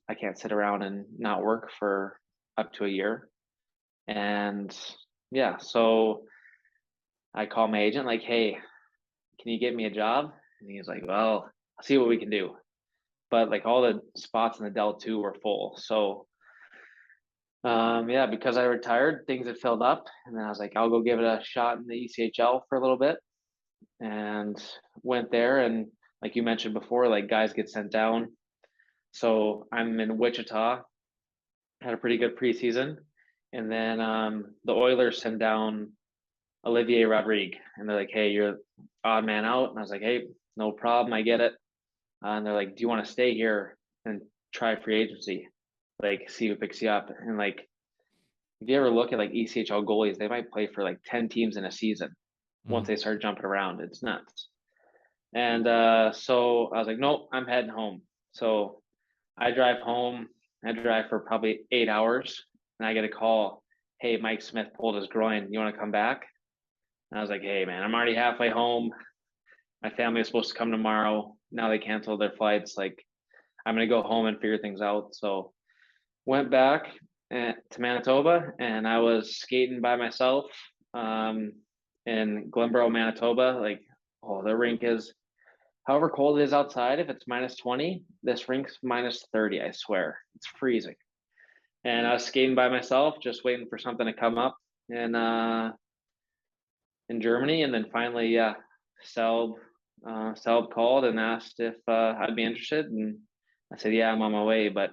I can't sit around and not work for up to a year. And yeah, so I call my agent, like, hey, can you get me a job? And he's like, well, I'll see what we can do. But like all the spots in the Dell 2 were full. So yeah, because I retired, things had filled up. And then I was like, I'll go give it a shot in the ECHL for a little bit. And went there. And like you mentioned before, like guys get sent down. So I'm in Wichita, had a pretty good preseason. And then the Oilers send down Olivier Rodrigue. And they're like, hey, you're odd man out. And I was like, hey, no problem. I get it. And they're like, do you want to stay here and try free agency? Like, see who picks you up. And like, if you ever look at like ECHL goalies, they might play for like 10 teams in a season once Mm. they start jumping around. It's nuts. And so I was like, nope, I'm heading home. So I drive home. I drive for probably 8 hours, and I get a call. Hey, Mike Smith pulled his groin. You want to come back? And I was like, hey, man, I'm already halfway home. My family is supposed to come tomorrow. Now they canceled their flights. Like, I'm going to go home and figure things out. So went back to Manitoba, and I was skating by myself um, in Glenboro, Manitoba. Like, oh, the rink is, however cold it is outside, if it's minus 20, this rink's minus 30, I swear. It's freezing. And I was skating by myself, just waiting for something to come up in Germany. And then finally, yeah, Selb, Selb called and asked if I'd be interested. And I said, yeah, I'm on my way. But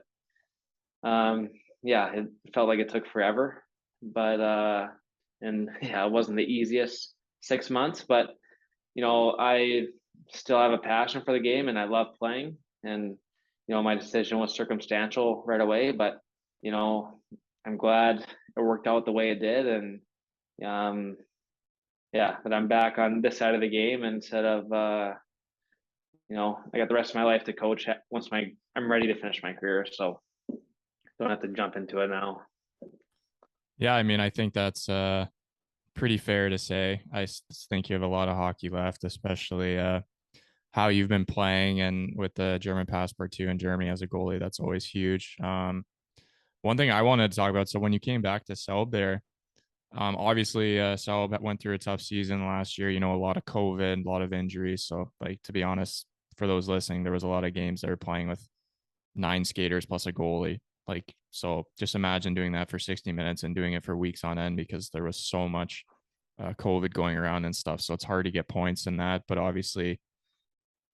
um, yeah, it felt like it took forever, but and yeah, it wasn't the easiest 6 months, but I still have a passion for the game and I love playing. And my decision was circumstantial right away, but you know, I'm glad it worked out the way it did, and um, yeah, that I'm back on this side of the game instead of I got the rest of my life to coach once I'm ready to finish my career, so don't have to jump into it now. Yeah, I mean, I think that's pretty fair to say. Think you have a lot of hockey left, especially how you've been playing and with the German passport too in Germany as a goalie. That's always huge. One thing I wanted to talk about. So when you came back to Selb there, obviously Selb went through a tough season last year. A lot of COVID, a lot of injuries. So like to be honest, for those listening, there was a lot of games they were playing with 9 skaters plus a goalie. Like, so just imagine doing that for 60 minutes and doing it for weeks on end because there was so much COVID going around and stuff. So it's hard to get points in that, but obviously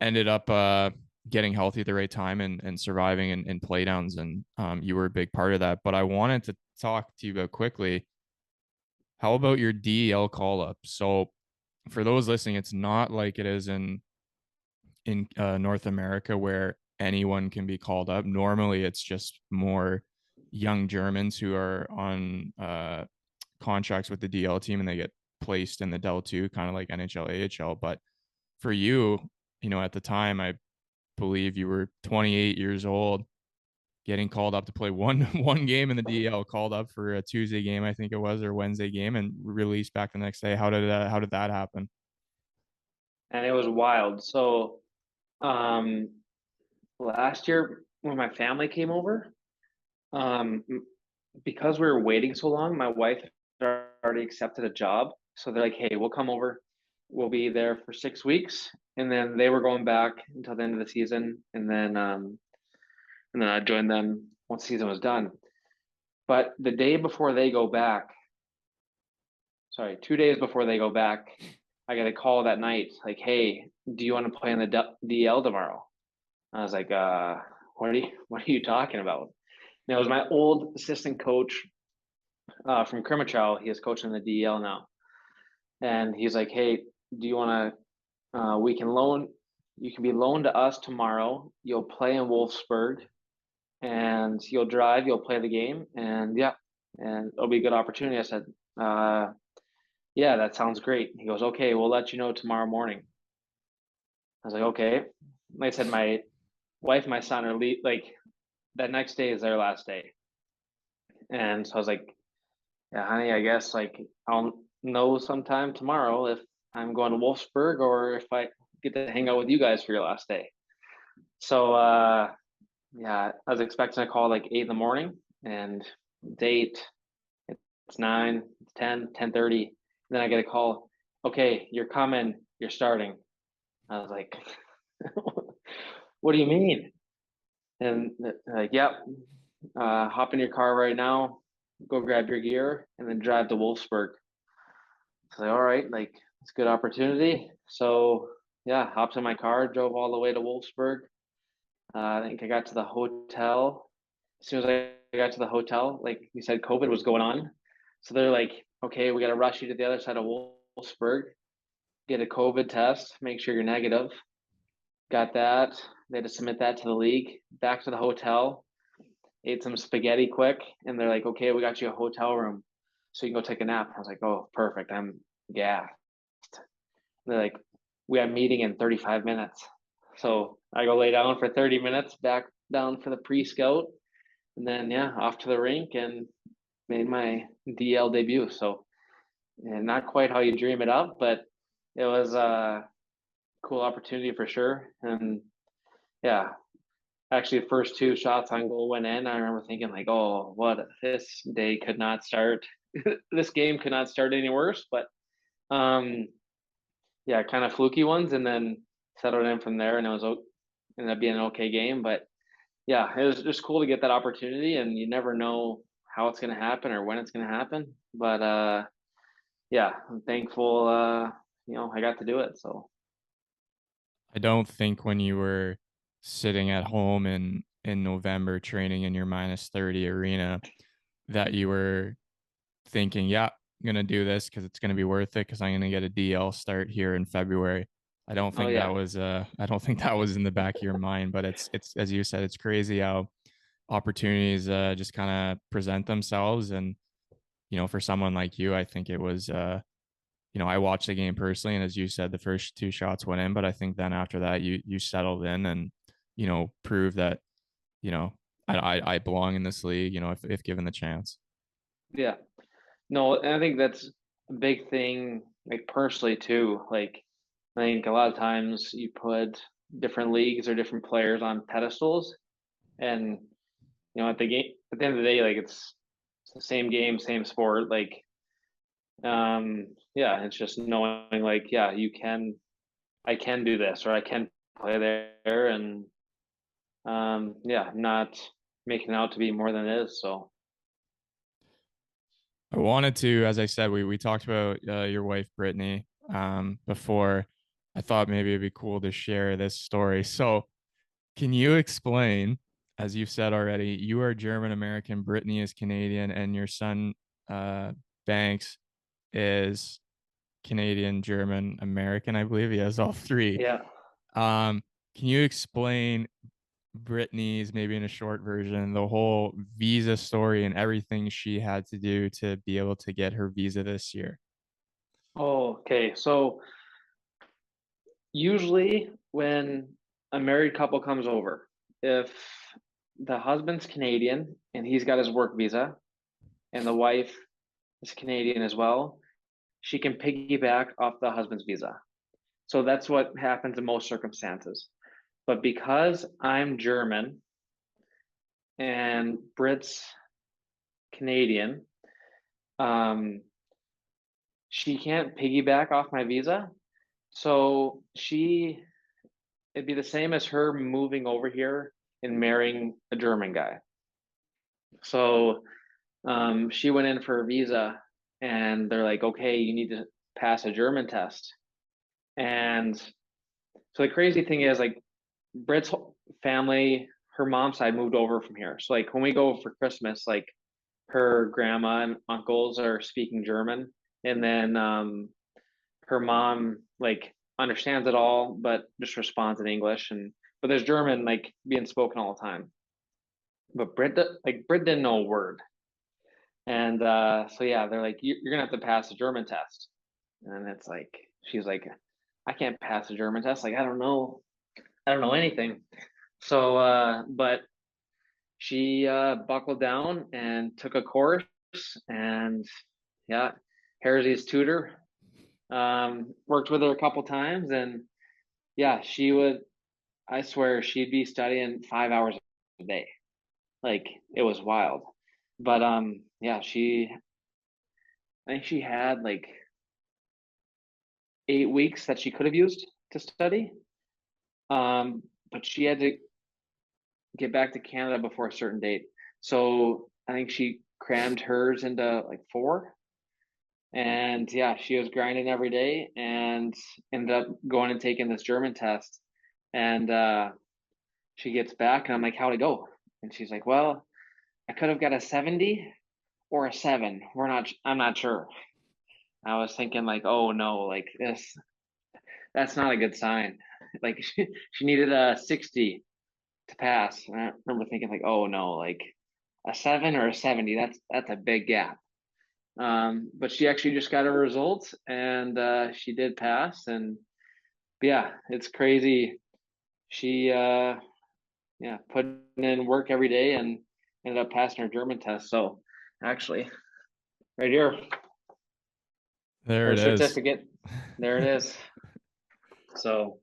ended up getting healthy at the right time and surviving in play downs. And you were a big part of that. But I wanted to talk to you about quickly. How about your DEL call up? So for those listening, it's not like it is in North America where anyone can be called up. Normally, it's just more young Germans who are on contracts with the DL team and they get placed in the Del 2, kind of like NHL, AHL. But for you, at the time, I believe you were 28 years old, getting called up to play one game in the DL, called up for a Tuesday game, I think it was, or Wednesday game, and released back the next day. How did that happen? And it was wild. So um, last year when my family came over, um, because we were waiting so long, my wife had already accepted a job. So they're like, "Hey, we'll come over. We'll be there for 6 weeks." And then they were going back until the end of the season, and then I joined them once the season was done. But the day before they go back, sorry, 2 days before they go back, I got a call that night, like, "Hey, do you want to play in the DL tomorrow?" I was like, what are you talking about?" And it was my old assistant coach from Kermichow. He is coaching the DEL now, and he's like, "Hey, do you want to? We can loan. You can be loaned to us tomorrow. You'll play in Wolfsburg, and you'll drive. You'll play the game, and yeah, and it'll be a good opportunity." I said, "Yeah, that sounds great." He goes, "Okay, we'll let you know tomorrow morning." I was like, "Okay." Like I said, my wife and my son are like that next day is their last day. And so I was like, yeah, honey, I guess like I'll know sometime tomorrow if I'm going to Wolfsburg or if I get to hang out with you guys for your last day. So yeah, I was expecting a call like 8 in the morning, and date it's 9, it's 10, 10:30. Then I get a call, okay, you're coming, you're starting. I was like, what do you mean? And like, yep, hop in your car right now, go grab your gear, and then drive to Wolfsburg. So, all right, like it's a good opportunity. So, yeah, hopped in my car, drove all the way to Wolfsburg. I think I got to the hotel. As soon as I got to the hotel, like you said, COVID was going on. So they're like, okay, we got to rush you to the other side of Wolfsburg, get a COVID test, make sure you're negative. Got that. They had to submit that to the league. Back to the hotel, ate some spaghetti quick, and they're like, okay, we got you a hotel room so you can go take a nap. I was like, oh, perfect. I'm gassed. They're like, we have a meeting in 35 minutes. So I go lay down for 30 minutes, back down for the pre-scout, and then yeah, off to the rink and made my DL debut. So and not quite how you dream it up, but it was a cool opportunity for sure. And yeah, actually the first two shots on goal went in. I remember thinking like, oh, what this day could not start. This game could not start any worse. But um, yeah, kind of fluky ones, and then settled in from there, and it was ended up being an okay game. But yeah, it was just cool to get that opportunity, and you never know how it's going to happen or when it's going to happen. But yeah, I'm thankful. I got to do it. So I don't think when you were sitting at home in November training in your -30 arena that you were thinking, "Yeah, I'm gonna do this because it's gonna be worth it because I'm gonna get a DL start here in February." oh yeah, I don't think that was in the back of your mind, but it's as you said, it's crazy how opportunities just kind of present themselves. And for someone like you, I think it was I watched the game personally, and as you said, the first two shots went in, but I think then after that, you settled in and proved that you know I belong in this league. If given the chance. yeah. No, and I think that's a big thing, like personally too. Like I think a lot of times you put different leagues or different players on pedestals, and at the end of the day, like it's the same game, same sport. Like yeah, it's just knowing like yeah, I can do this or I can play there, and yeah, not making it out to be more than it is. So I wanted to, as I said, we talked about your wife Brittany before. I thought maybe it'd be cool to share this story. So, can you explain, as you've said already, you are German American, Brittany is Canadian, and your son Banks is Canadian, German, American, I believe. He has all three. yeah. Um, can you explain Brittany's, maybe in a short version, the whole visa story and everything she had to do to be able to get her visa this year? Oh, okay. So usually when a married couple comes over, if the husband's Canadian and he's got his work visa and the wife is Canadian as well, she can piggyback off the husband's visa. So that's what happens in most circumstances. But because I'm German and Brit's Canadian, um, she can't piggyback off my visa. So it'd be the same as her moving over here and marrying a German guy. So she went in for a visa, and they're like, okay, you need to pass a German test. And so the crazy thing is, like, Brit's family, her mom's side moved over from here. So like when we go for Christmas, like her grandma and uncles are speaking German, and then her mom like understands it all, but just responds in English. And but there's German like being spoken all the time. But Brit didn't know a word, and so yeah, they're like, you're gonna have to pass the German test, and it's like she's like, I can't pass the German test. Like I don't know anything. So, but she buckled down and took a course, and yeah, Harry's tutor worked with her a couple times, and yeah, she would. I swear she'd be studying 5 hours a day. Like it was wild. But yeah, I think she had like 8 weeks that she could have used to study. But she had to get back to Canada before a certain date. So I think she crammed hers into like four. And yeah, she was grinding every day and ended up going and taking this German test. And she gets back and I'm like, how'd it go? And she's like, well, I could have got a 70 or a seven. I'm not sure. I was thinking like, oh no, like that's not a good sign. Like she needed a 60 to pass. And I remember thinking like, oh no, like a seven or a 70, that's a big gap. But she actually just got her results and she did pass. And yeah, it's crazy. She yeah, putting in work every day and ended up passing her German test. So actually, right here, There her it is. certificate. There it is. So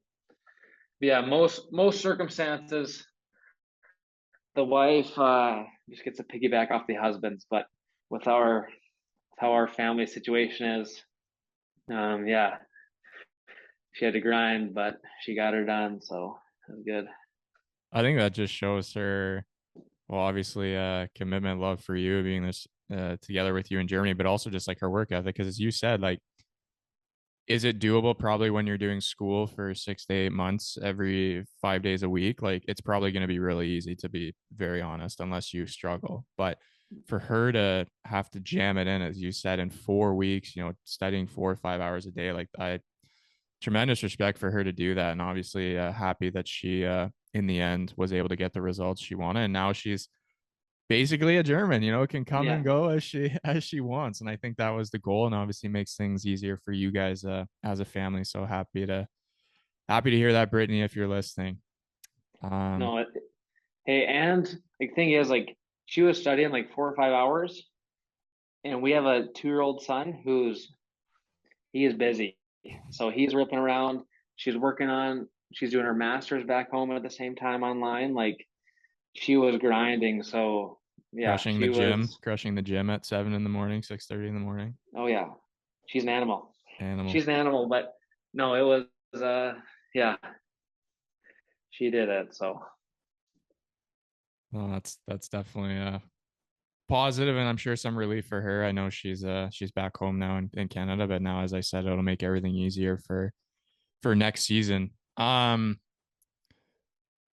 yeah, most circumstances, the wife just gets a piggyback off the husbands, but with our how our family situation is, yeah, she had to grind, but she got her done, so it was good. I think that just shows her, well, obviously, commitment, love for you, being this together with you in Germany, but also just like her work ethic. Because as you said, like, is it doable probably when you're doing school for 6 to 8 months every 5 days a week? Like, it's probably going to be really easy, to be very honest, unless you struggle. But for her to have to jam it in, as you said, in 4 weeks, studying 4 or 5 hours a day, like, I tremendous respect for her to do that. And obviously, happy that she, in the end, was able to get the results she wanted. And now she's basically a German, can come Yeah, and go as she wants. And I think that was the goal, and obviously makes things easier for you guys as a family. So happy to hear that, Brittany, if you're listening. Um, no, hey, and the thing is, like, she was studying like 4 or 5 hours, and we have a 2-year-old son who's he is busy, so he's ripping around. She's working on, she's doing her master's back home at the same time online. Like she was grinding. So yeah, crushing the she gym, was. crushing the gym at 7 in the morning, 6:30 in the morning. Oh yeah, she's an animal. Animal. She's an animal. But no, it was yeah, she did it. So Well, that's definitely positive, and I'm sure some relief for her. I know she's back home now in Canada, but now, as I said, it'll make everything easier for next season.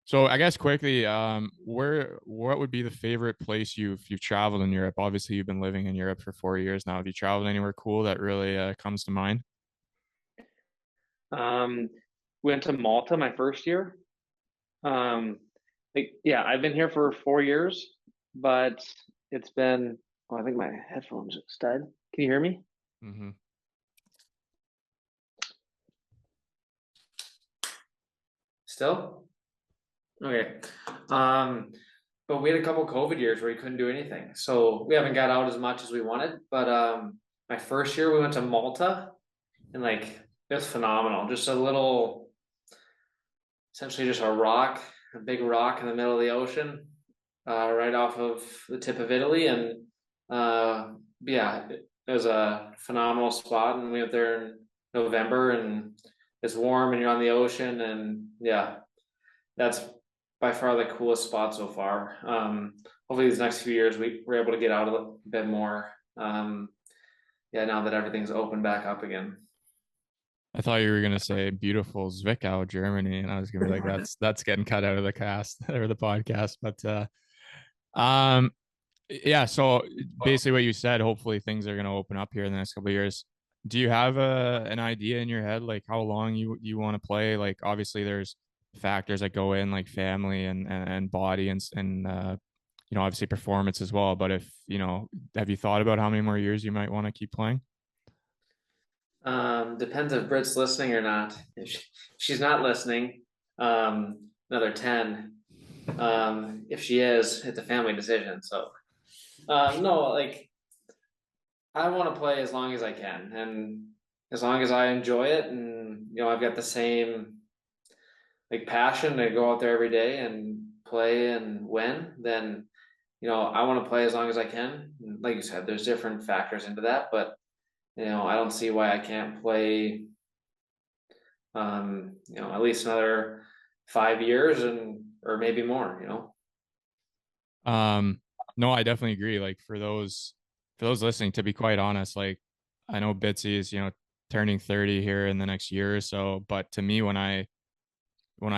So I guess quickly, what would be the favorite place you've traveled in Europe? Obviously, you've been living in Europe for 4 years now. Have you traveled anywhere cool that really comes to mind? um, went to Malta my first year. Um, like yeah, I've been here for 4 years, but it's been. Oh, I think my headphones are stud. Can you hear me Mm-hmm. still? Okay. Um, but we had a couple COVID years where we couldn't do anything. So we haven't got out as much as we wanted. But my first year we went to Malta and like it was phenomenal. Just a little, essentially just a rock, a big rock in the middle of the ocean, right off of the tip of Italy. And yeah, it was a phenomenal spot. And we went there in November and it's warm and you're on the ocean. And yeah, that's by far the coolest spot so far. Hopefully, these next few years we're able to get out a little bit more. Yeah, now that everything's opened back up again. I thought you were gonna say beautiful Zwickau, Germany, and I was gonna be like, that's getting cut out of the cast or the podcast. But um, yeah. So basically, what you said, hopefully things are gonna open up here in the next couple of years. Do you have an idea in your head, like how long you want to play? Like, obviously, there's factors that go in, like family and body and obviously performance as well. But if have you thought about how many more years you might want to keep playing? Depends if Brit's listening or not. If she's not listening, another 10. If she is, it's a family decision. So no, like I want to play as long as I can, and as long as I enjoy it, and I've got the same like passion to go out there every day and play and win, then I want to play as long as I can. Like you said, there's different factors into that, but I don't see why I can't play at least another 5 years and or maybe more. Um, no, I definitely agree. Like for those listening, to be quite honest, like I know Bitzy is, turning 30 here in the next year or so, but to me when I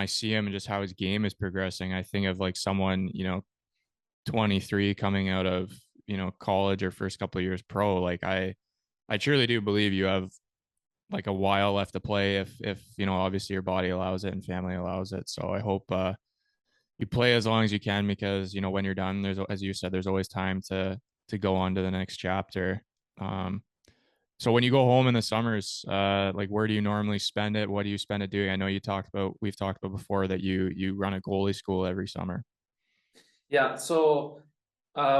see him and just how his game is progressing, I think of like someone, 23 coming out of, college or first couple of years pro. Like I truly do believe you have like a while left to play if, obviously your body allows it and family allows it. So I hope you play as long as you can because when you're done, there's, as you said, there's always time to go on to the next chapter. um so when you go home in the summers, like where do you normally spend it? What do you spend it doing? I know we've talked about before that you run a goalie school every summer. Yeah, so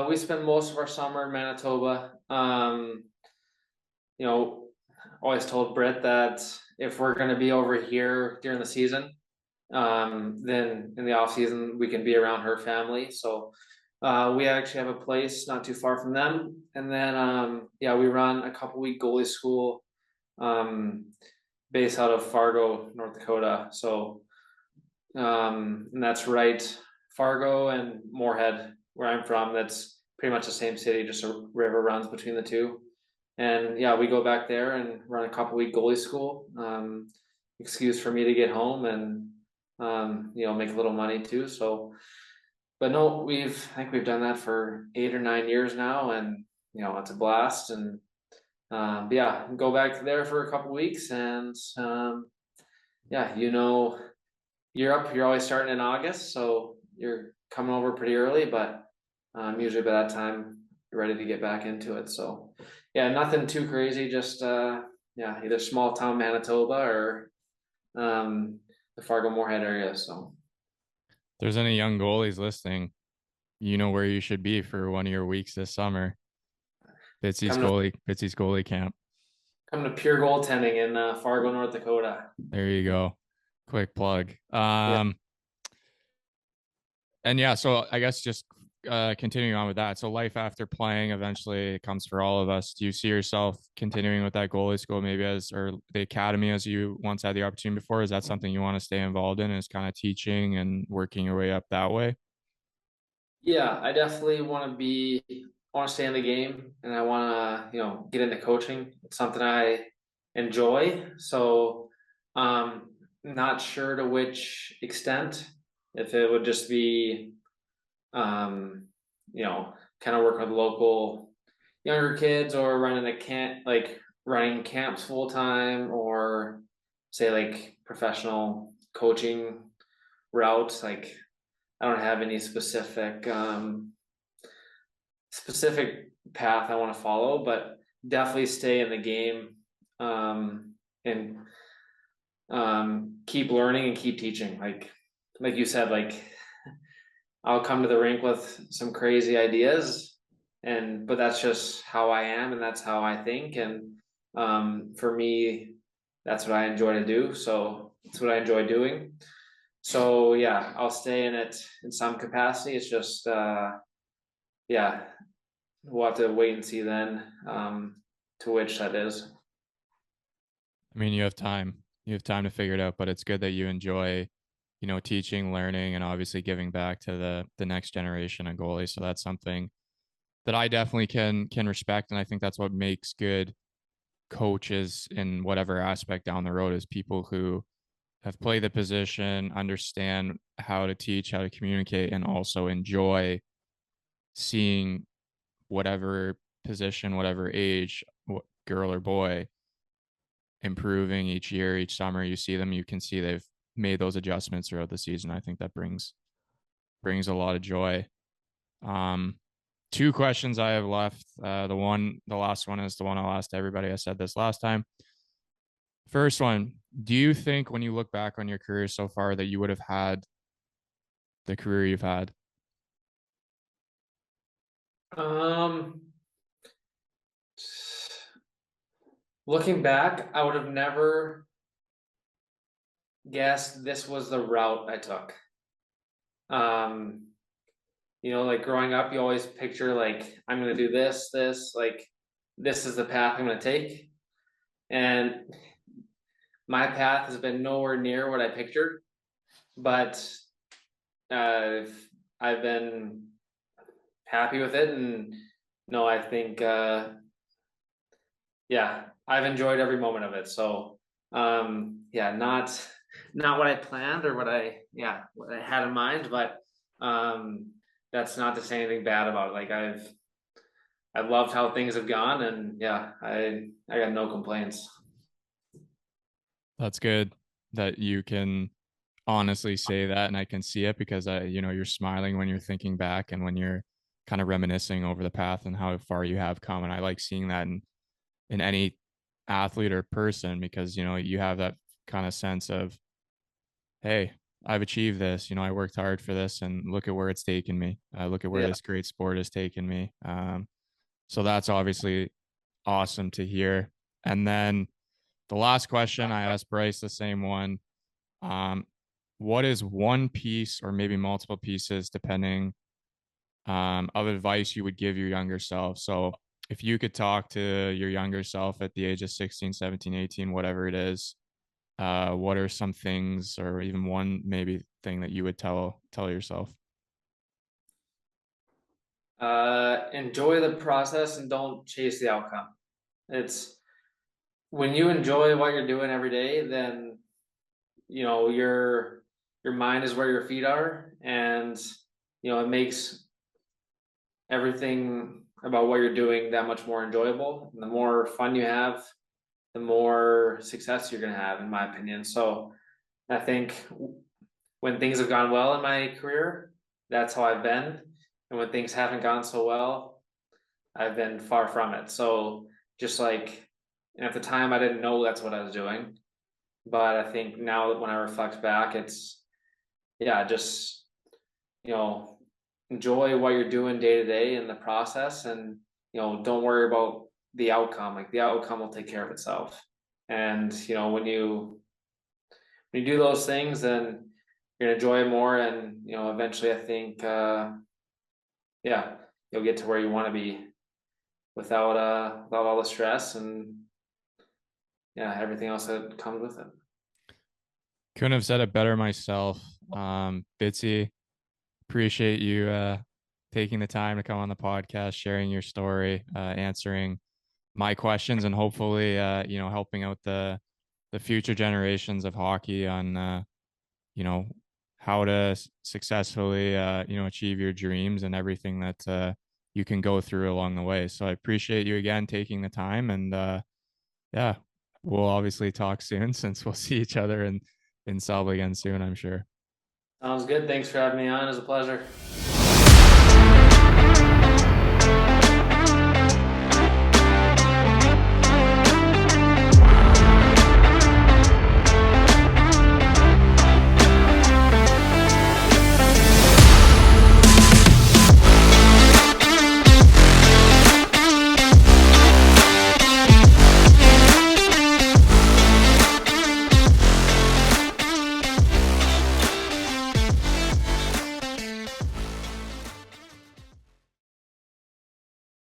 we spend most of our summer in Manitoba. You know, always told Britt that if we're going to be over here during the season, then in the off season we can be around her family. So we actually have a place not too far from them, and then yeah, we run a couple week goalie school um, based out of Fargo, North Dakota. So and that's right, Fargo and Moorhead, where I'm from. That's pretty much the same city, just a river runs between the two. And yeah, we go back there and run a couple week goalie school. Excuse for me to get home and make a little money too. So, but no, I think we've done that for 8 or 9 years now, and it's a blast. And yeah, go back there for a couple weeks, and yeah, Europe, you're always starting in August, so you're coming over pretty early, but usually by that time you're ready to get back into it. So yeah, nothing too crazy, just yeah, either small town Manitoba or um, the Fargo Moorhead area. So If there's any young goalies listening, you know where you should be for one of your weeks this summer. come to Bitsy's goalie camp. come to Pure Goaltending in Fargo, North Dakota. There you go. Quick plug. Yeah. And yeah, so I guess just continuing on with that. So life after playing eventually it comes for all of us. Do you see yourself continuing with that goalie school maybe as or the academy as you once had the opportunity before? Is that something you want to stay involved in, is kind of teaching and working your way up that way? Yeah, I definitely want to stay in the game, and I want to get into coaching. It's something I enjoy. So, not sure to which extent. If it would just be um, kind of working with local younger kids, or running a camp, like running camps full time, or say like professional coaching routes. Like I don't have any specific path I want to follow, but definitely stay in the game, and keep learning and keep teaching. Like you said, like I'll come to the rink with some crazy ideas, but that's just how I am, and that's how I think, and for me, that's what I enjoy to do. So it's what I enjoy doing. So yeah, I'll stay in it in some capacity. It's just yeah, we'll have to wait and see then, to which that is. I mean, you have time. You have time to figure it out, but it's good that you enjoy, teaching, learning, and obviously giving back to the next generation of goalies. So that's something that I definitely can respect, and I think that's what makes good coaches in whatever aspect down the road is people who have played the position, understand how to teach, how to communicate, and also enjoy seeing whatever position, whatever age, girl or boy, improving each year, each summer. You see them, you can see they've made those adjustments throughout the season. I think that brings a lot of joy. Um, Two questions I have left. The last one is the one I'll ask everybody. I said this last time. First one, do you think when you look back on your career so far that you would have had the career you've had? Um, Looking back, I would have never guessed this was the route I took. Um, like growing up, you always picture like I'm gonna do this, like this is the path I'm gonna take. And my path has been nowhere near what I pictured, but I've been happy with it, and no, I think yeah, I've enjoyed every moment of it. So yeah, not what I planned or what I had in mind, but that's not to say anything bad about it. Like I've loved how things have gone, and yeah, I got no complaints. That's good that you can honestly say that, and I can see it because you're smiling when you're thinking back and when you're kind of reminiscing over the path and how far you have come. And I like seeing that in any athlete or person because you have that kind of sense of, hey, I've achieved this. I worked hard for this, and look at where it's taken me. Look at where Yeah. this great sport has taken me. So that's obviously awesome to hear. And then the last question I asked Bryce the same one. Um, what is one piece or maybe multiple pieces, depending, of advice you would give your younger self? So if you could talk to your younger self at the age of 16, 17, 18, whatever it is, what are some things or even one maybe thing that you would tell yourself? Enjoy the process and don't chase the outcome. It's when you enjoy what you're doing every day, then your mind is where your feet are, and it makes everything about what you're doing that much more enjoyable. And the more fun you have, the more success you're going to have, in my opinion. So I think when things have gone well in my career, that's how I've been. And when things haven't gone so well, I've been far from it. So just like, and at the time, I didn't know that's what I was doing. But I think now that when I reflect back, it's, yeah, just, you know, enjoy what you're doing day to day in the process, and, don't worry about the outcome. Like the outcome will take care of itself. And, when you do those things, then you're gonna enjoy it more. And, eventually I think, yeah, you'll get to where you want to be without all the stress and, yeah, everything else that comes with it. Couldn't have said it better myself. Bitzy, appreciate you taking the time to come on the podcast, sharing your story, answering my questions, and hopefully helping out the future generations of hockey on you know how to successfully achieve your dreams and everything that you can go through along the way. So I appreciate you again taking the time, and yeah, we'll obviously talk soon since we'll see each other in Selby again soon, I'm sure. Sounds good. Thanks for having me on. It was a pleasure.